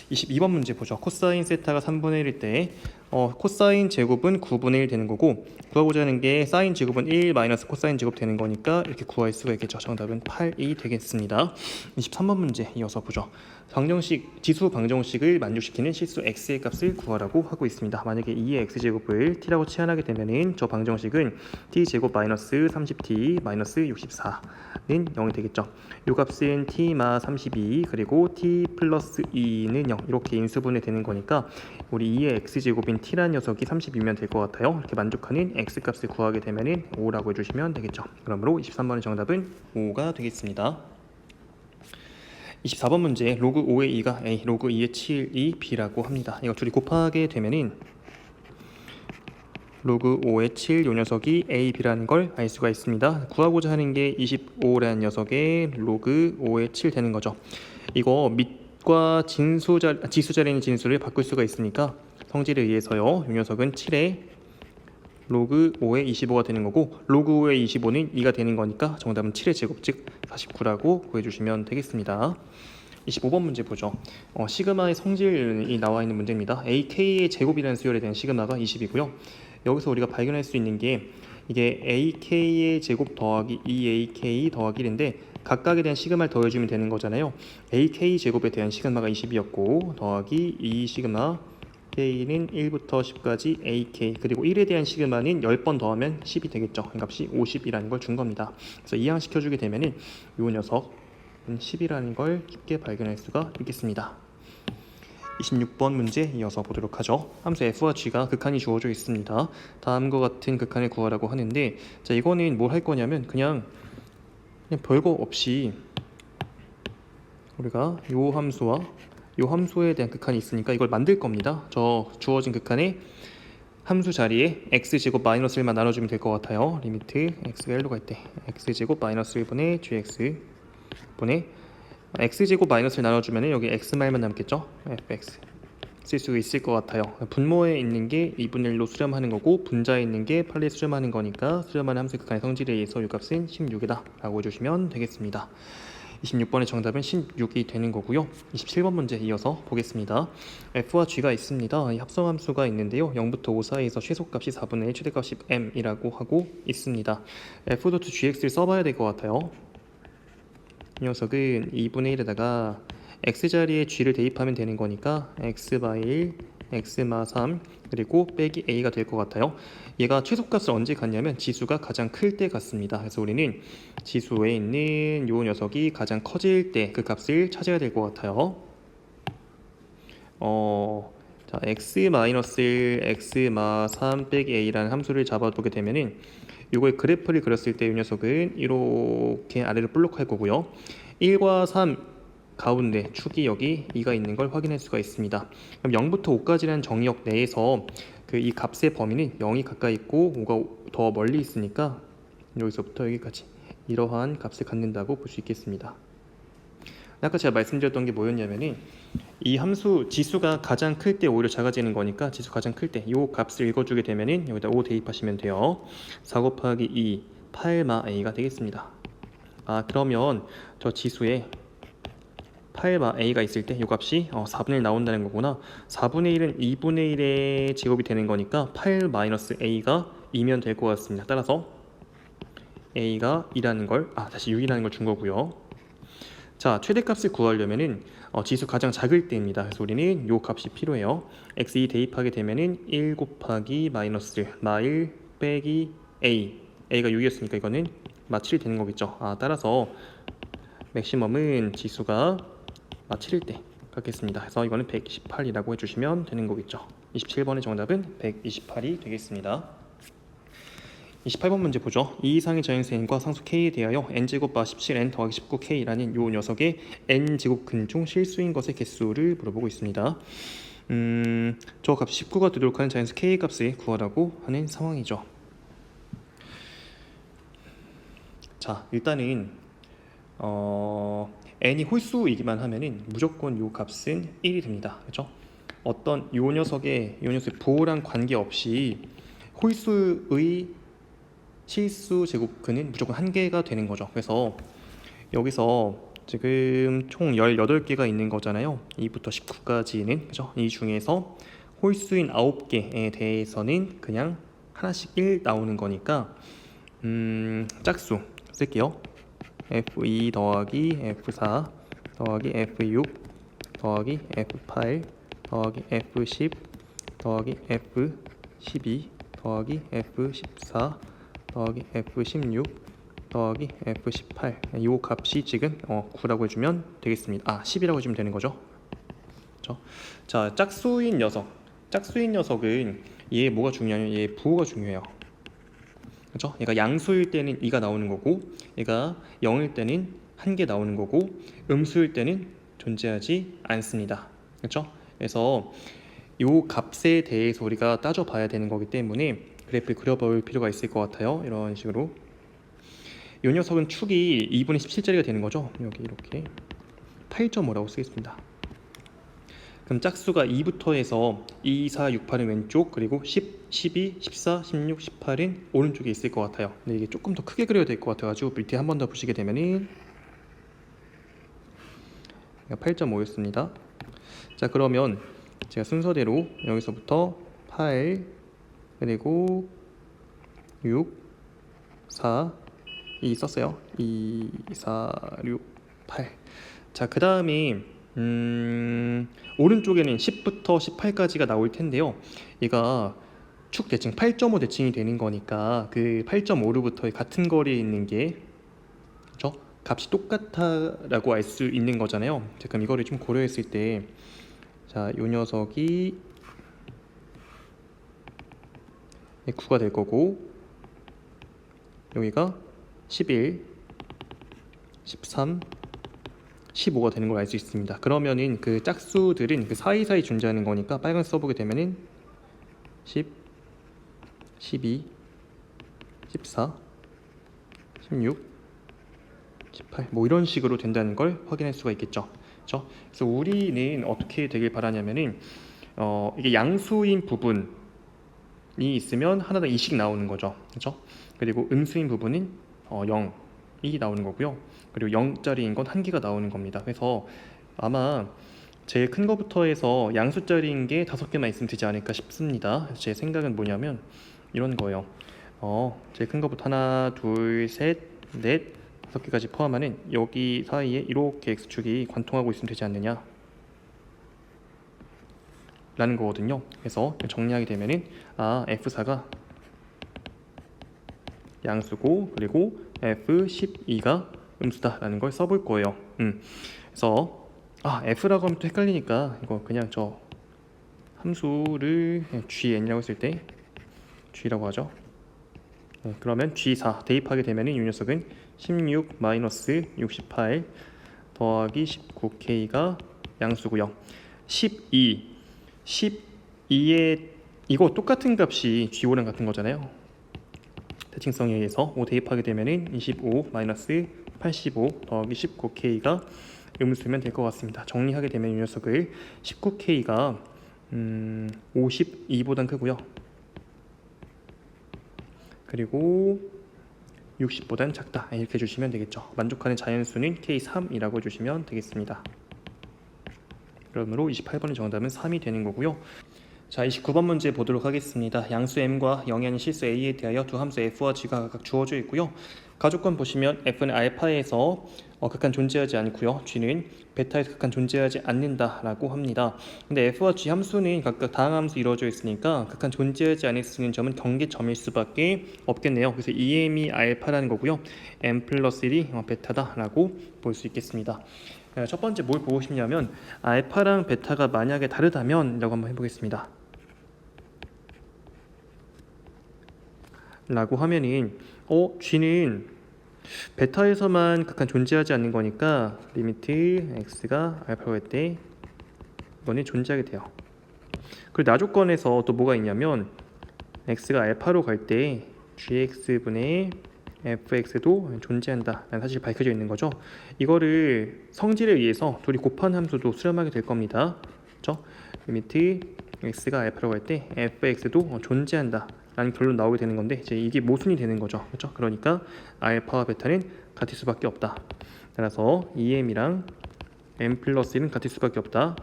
22번 문제 보죠. 코사인 세타가 3분의 1일 때 코사인 제곱은 9분의 1 되는 거고 구하고자 하는 게 사인 제곱은 1 마이너스 코사인 제곱 되는 거니까 이렇게 구할 수가 있겠죠. 정답은 8이 되겠습니다. 23번 문제 이어서 보죠. 방정식 지수 방정식을 만족시키는 실수 x의 값을 구하라고 하고 있습니다. 만약에 2의 x제곱을 t라고 치환하게 되면은 저 방정식은 t제곱 마이너스 30t 마이너스 64는 0이 되겠죠. 요 값은 t마 32 그리고 t 플러스 2는 0 이렇게 인수분해 되는 거니까 우리 2의 x제곱인 t라는 녀석이 32면 될 것 같아요. 이렇게 만족하는 x값을 구하게 되면은 5라고 해주시면 되겠죠. 그러므로 23번의 정답은 5가 되겠습니다. 24번 문제 로그 5의 2가 a, 로그 2의 7이 b라고 합니다. 이거 둘이 곱하게 되면은 로그 5의 7 요 녀석이 a, b라는 걸 알 수가 있습니다. 구하고자 하는 게 25라는 녀석의 로그 5의 7 되는 거죠. 이거 밑과 지수자리에 있는 진수를 바꿀 수가 있으니까 성질에 의해서요. 요 녀석은 7의 로그 5의 25가 되는 거고 로그 5의 25는 2가 되는 거니까 정답은 7의 제곱 즉 49라고 구해주시면 되겠습니다. 25번 문제 보죠. 시그마의 성질이 나와 있는 문제입니다. AK의 제곱이라는 수열에 대한 시그마가 20이고요. 여기서 우리가 발견할 수 있는 게 이게 AK의 제곱 더하기 2AK 더하기 1인데 각각에 대한 시그마를 더해주면 되는 거잖아요. AK 제곱에 대한 시그마가 20이었고 더하기 2 시그마 K는 1부터 10까지 AK 그리고 1에 대한 시그마는 10번 더하면 10이 되겠죠. 그 값이 50이라는 걸 준 겁니다. 그래서 이항시켜주게 되면은 이 녀석은 10이라는 걸 쉽게 발견할 수가 있겠습니다. 26번 문제 이어서 보도록 하죠. 함수 f와 g가 극한이 주어져 있습니다. 다음과 같은 극한을 구하라고 하는데 자 이거는 뭘 할 거냐면 그냥 그냥 별거 없이 우리가 요 함수와 요 함수에 대한 극한이 있으니까 이걸 만들 겁니다. 저 주어진 극한에 함수 자리에 x제곱 마이너스 1만 나눠주면 될 것 같아요. 리미트 x가 1로 갈 때 x제곱 마이너스 1분의 gx 분의 x제곱 마이너스를 나눠주면 여기 x말만 남겠죠. fx 쓸 수 있을 것 같아요. 분모에 있는 게 2분의 1로 수렴하는 거고 분자에 있는 게 8에 수렴하는 거니까 수렴하는 함수 극한의 성질에 의해서 이 값은 16이다 라고 해주시면 되겠습니다. 26번의 정답은 16이 되는 거고요. 27번 문제 이어서 보겠습니다. f와 g가 있습니다. 이 합성함수가 있는데요. 0부터 5 사이에서 최소값이 4분의 1, 최대값이 m이라고 하고 있습니다. f.gx를 써봐야 될 것 같아요. 이 녀석은 2분의 1에다가 x자리에 g를 대입하면 되는 거니까 x바 1, x마 3 그리고 빼기 a가 될 것 같아요. 얘가 최소값을 언제 갖냐면 지수가 가장 클 때 갖습니다. 그래서 우리는 지수에 있는 요 녀석이 가장 커질 때 그 값을 찾아야 될 것 같아요. 자, x-1, x마 3 빼기 a라는 함수를 잡아보게 되면은 요거의 그래프를 그렸을 때 이 녀석은 이렇게 아래로 볼록할 거고요. 1과 3 가운데 축이 여기 2가 있는 걸 확인할 수가 있습니다. 그럼 0부터 5까지라는 정의역 내에서 그 이 값의 범위는 0이 가까이 있고 5가 더 멀리 있으니까 여기서부터 여기까지 이러한 값을 갖는다고 볼 수 있겠습니다. 아까 제가 말씀드렸던 게 뭐였냐면은 이 함수 지수가 가장 클 때 오히려 작아지는 거니까 지수 가장 클 때 이 값을 읽어주게 되면은 여기다 5 대입하시면 돼요. 4 곱하기 2 8마 a가 되겠습니다. 그러면 저 지수에 8마 a가 있을 때 이 값이 4분의 1 나온다는 거구나. 4분의 1은 2분의 1의 제곱이 되는 거니까 8 마이너스 a가 2면 될 것 같습니다. 따라서 a가 2라는 걸 다시 6이라는 걸 준 거고요. 자, 최대값을 구하려면은 지수 가장 작을 때입니다. 그래서 우리는 요 값이 필요해요. x2 대입하게 되면은 1 곱하기 마이너스 마 1 빼기 a가 6이었으니까 이거는 마 7이 되는 거겠죠. 따라서 맥시멈은 지수가 마 7일 때 갖겠습니다. 그래서 이거는 128이라고 해주시면 되는 거겠죠. 27번의 정답은 128이 되겠습니다. 28번 문제 보죠. 이 이상의 자연수행과 상수 k에 대하여 n제곱 마 17n 더하기 19k라는 요 녀석의 n제곱 근중 실수인 것의 개수를 물어보고 있습니다. 저 값 19가 되도록 하는 자연수 k의 값을 구하라고 하는 상황이죠. 자, 일단은 n이 홀수이기만 하면은 무조건 요 값은 1이 됩니다. 그렇죠? 어떤 요 녀석의 부호랑 관계없이 홀수의 실수 제곱근은 무조건 1개가 되는 거죠. 그래서 여기서 지금 총 18개가 있는 거잖아요. 2부터 19까지는 그죠? 이 중에서 홀수인 9개에 대해서는 그냥 하나씩 1 나오는 거니까 짝수 쓸게요. F2 더하기 F4 더하기 F6 더하기 F8 더하기 F10 더하기 F12 더하기 F14 더하기 F16 더하기 F18 이 값이 지금 9라고 해주면 되겠습니다. 10이라고 해주면 되는 거죠. 그렇죠? 자, 짝수인 녀석은 얘 뭐가 중요하냐면 얘 부호가 중요해요. 그렇죠? 얘가 양수일 때는 2가 나오는 거고 얘가 0일 때는 1개 나오는 거고 음수일 때는 존재하지 않습니다. 그렇죠? 그래서 요 값에 대해서 우리가 따져봐야 되는 거기 때문에 그래프를 그려볼 필요가 있을 것 같아요. 이런 식으로 요 녀석은 축이 2분의 17짜리가 되는 거죠. 여기 이렇게 8.5라고 쓰겠습니다. 그럼 짝수가 2부터 해서 2, 4, 6, 8은 왼쪽 그리고 10, 12, 14, 16, 18은 오른쪽에 있을 것 같아요. 근데 이게 조금 더 크게 그려야 될 것 같아가지고 밑에 한 번 더 보시게 되면은 8.5였습니다. 자, 그러면 제가 순서대로 여기서부터 8 그리고 6 4 2 썼어요. 2 4 6 8 자, 그 다음에 오른쪽에는 10부터 18까지가 나올 텐데요. 얘가 축 대칭 8.5 대칭이 되는 거니까 그 8.5로부터 같은 거리에 있는 게 그렇죠? 값이 똑같다라고 알 수 있는 거잖아요. 자, 그럼 이거를 좀 고려했을 때 자, 요 녀석이 9가 될 거고 여기가 11 13, 15가 되는 걸 알 수 있습니다. 그러면은 그 짝수들은 그 사이사이 존재하는 거니까 빨간 써보게 되면은 10, 12, 14, 16, 18 뭐 이런 식으로 된다는 걸 확인할 수가 있겠죠. 그렇죠? 그래서 우리는 어떻게 되길 바라냐면은 이게 양수인 부분이 있으면 하나당 2씩 나오는 거죠. 그렇죠? 그리고 음수인 부분은 0이 나오는 거고요. 그리고 0짜리인 건 1개가 나오는 겁니다. 그래서 아마 제일 큰 거부터 해서 양수짜리인 게 5개만 있으면 되지 않을까 싶습니다. 그래서 제 생각은 뭐냐면 이런 거예요. 제일 큰 거부터 하나, 둘, 셋, 넷, 5개까지 포함하는 여기 사이에 이렇게 x축이 관통하고 있으면 되지 않느냐 라는 거거든요. 그래서 정리하게 되면은 F4가 양수고 그리고 F12가 음수다 라는 걸 써볼 거예요. 그래서 F라고 하면 또 헷갈리니까 이거 그냥 저 함수를 GN이라고 했을 때 G라고 하죠. 그러면 G4 대입하게 되면 이 녀석은 16-68 더하기 19K가 양수고요. 12에 이거 똑같은 값이 G5랑 같은 거잖아요. 대칭성에 의해서 5 대입하게 되면은 25-85 더하기 19K가 음수면 될 것 같습니다. 정리하게 되면 이 녀석을 19K가 52보단 크고요. 그리고 60보단 작다 이렇게 해주시면 되겠죠. 만족하는 자연수는 K3이라고 해주시면 되겠습니다. 그러므로 28번의 정답은 3이 되는 거고요. 자, 29번 문제 보도록 하겠습니다. 양수 m과 0이 아닌 실수 a에 대하여 두 함수 f와 g가 각각 주어져 있고요. 가족권 보시면 f는 알파에서 극한 존재하지 않고요. g는 베타에서 극한 존재하지 않는다라고 합니다. 근데 f와 g 함수는 각각 다항함수 이루어져 있으니까 극한 존재하지 않을 수 있는 점은 경계점일 수밖에 없겠네요. 그래서 EM이 알파라는 거고요. m 플러스 1이 베타다라고 볼 수 있겠습니다. 첫 번째 뭘 보고 싶냐면 알파랑 베타가 만약에 다르다면 라고 한번 해보겠습니다. 라고 하면은 G는 베타에서만 극한 존재하지 않는 거니까 리미트 x가 알파로 할 때 이거는 존재하게 돼요. 그리고 나조건에서 또 뭐가 있냐면 x가 알파로 갈 때 gx분의 fx도 존재한다 라는 사실이 밝혀져 있는 거죠. 이거를 성질에 의해서 둘이 곱한 함수도 수렴하게 될 겁니다. 그렇죠? 리미트 x가 알파로 갈 때 fx도 존재한다 라는 결론 나오게 되는 건데 이제 이게 모순이 되는 거죠. 그렇죠? 그러니까 알파와 베타는 같을 수밖에 없다. 따라서 EM이랑 m 플러스 1은 같을 수밖에 없다.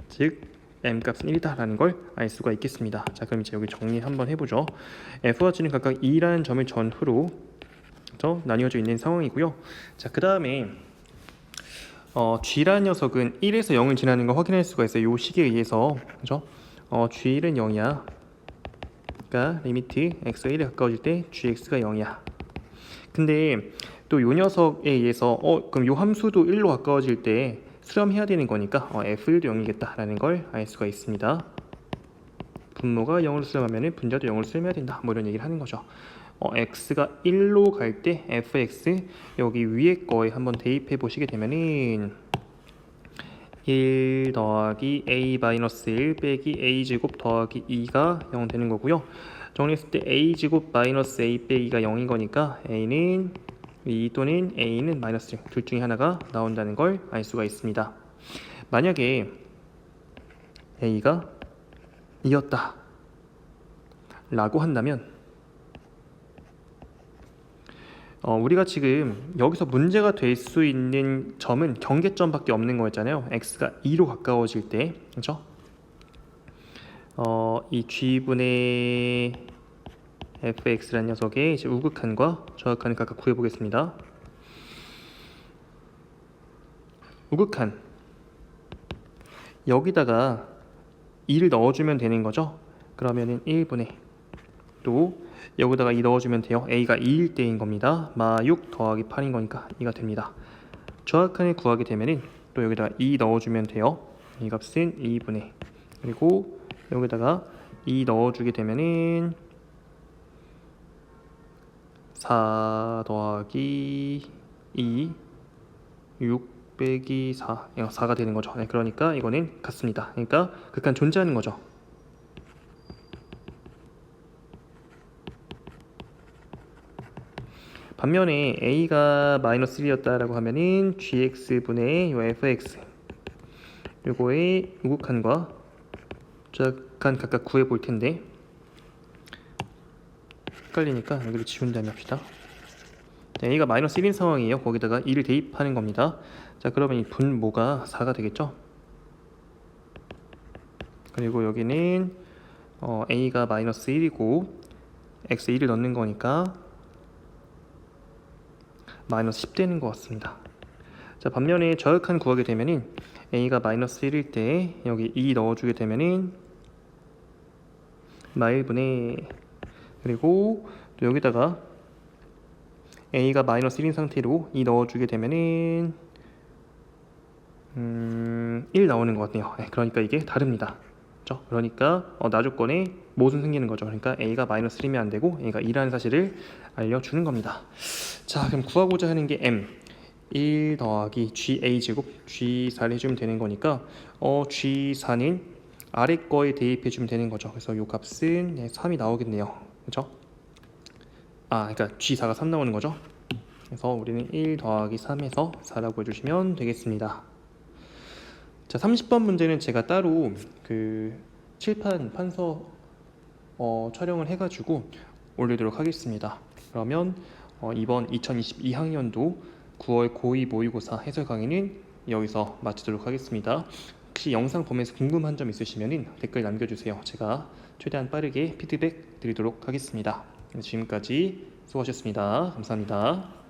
즉 m 값은 1이다 라는 걸 알 수가 있겠습니다. 자, 그럼 이제 여기 정리 한번 해보죠. f와 g는 각각 2라는 점을 전후로 나뉘어져 있는 상황이고요. 자, 그 다음에 g라는 녀석은 1에서 0을 지나는 걸 확인할 수가 있어요. 이 식에 의해서. 그죠? g1은 0이야. 그러니까 리미트 x가 1에 가까워질 때 gx가 0이야. 근데 또 이 녀석에 의해서 그럼 이 함수도 1로 가까워질 때 수렴해야 되는 거니까 f1도 0이겠다라는 걸 알 수가 있습니다. 분모가 0으로 수렴하면 분자도 0으로 수렴해야 된다. 뭐 이런 얘기를 하는 거죠. x가 1로 갈 때 fx 여기 위에 거에 한번 대입해 보시게 되면은 1 더하기 a 마이너스 1 빼기 a 제곱 더하기 2가 0 되는 거고요. 정리했을 때 a 제곱 마이너스 a 빼기가 0인 거니까 a는 2 또는 a는 마이너스 1 둘 중에 하나가 나온다는 걸 알 수가 있습니다. 만약에 a가 2였다 라고 한다면 우리가 지금 여기서 문제가 될 수 있는 점은 경계점밖에 없는 거였잖아요. x가 2로 가까워질 때, 그렇죠? 이 g분의 fx라는 녀석의 이제 우극한과 저극한을 각각 구해보겠습니다. 우극한 여기다가 2를 넣어주면 되는 거죠. 그러면은 1분의 또 여기다가 2 넣어주면 돼요. a가 2일 때인 겁니다. 마 6 더하기 8인 거니까 2가 됩니다. 저항칸을 구하게 되면은 또 여기다가 2 넣어주면 돼요. 이 값은 2분의 그리고 여기다가 2 넣어주게 되면은 4 더하기 2 6 빼기 4, 4가 되는 거죠. 네, 그러니까 이거는 같습니다. 그러니까 극한 존재하는 거죠. 반면에 a가 마이너스 1이었다라고 하면은 gx분의 요 fx 요거의 우극한과 좌극한 각각 구해 볼 텐데 헷갈리니까 여기를 지운 다음에 합시다. 자, a가 마이너스 1인 상황이에요. 거기다가 2를 대입하는 겁니다. 자, 그러면 이 분모가 4가 되겠죠. 그리고 여기는 a가 마이너스 1이고 x 1을 넣는 거니까 마이너스 10 되는 것 같습니다. 자, 반면에 좌극한 구하게 되면은 a가 마이너스 1일 때 여기 2 넣어주게 되면은 마일분의, 그리고 또 여기다가 a가 마이너스 1인 상태로 2 넣어주게 되면은 1 나오는 것 같네요. 네, 그러니까 이게 다릅니다. 그렇죠? 그러니까 나조건에 모순 생기는 거죠. 그러니까 a가 마이너스 1이면 안 되고 a가 2라는 사실을 알려주는 겁니다. 자, 그럼 구하고자 하는 게 m 1 더하기 GA제곱 G4를 해주면 되는 거니까 G4는 아래 거에 대입해주면 되는 거죠. 그래서 이 값은 3이 나오겠네요. 그렇죠? 그러니까 G4가 3 나오는 거죠. 그래서 우리는 1 더하기 3에서 4라고 해주시면 되겠습니다. 자, 30번 문제는 제가 따로 그 칠판 판서 촬영을 해가지고 올리도록 하겠습니다. 그러면 이번 2022학년도 9월 고2 모의고사 해설 강의는 여기서 마치도록 하겠습니다. 혹시 영상 보면서 궁금한 점 있으시면 댓글 남겨주세요. 제가 최대한 빠르게 피드백 드리도록 하겠습니다. 지금까지 수고하셨습니다. 감사합니다.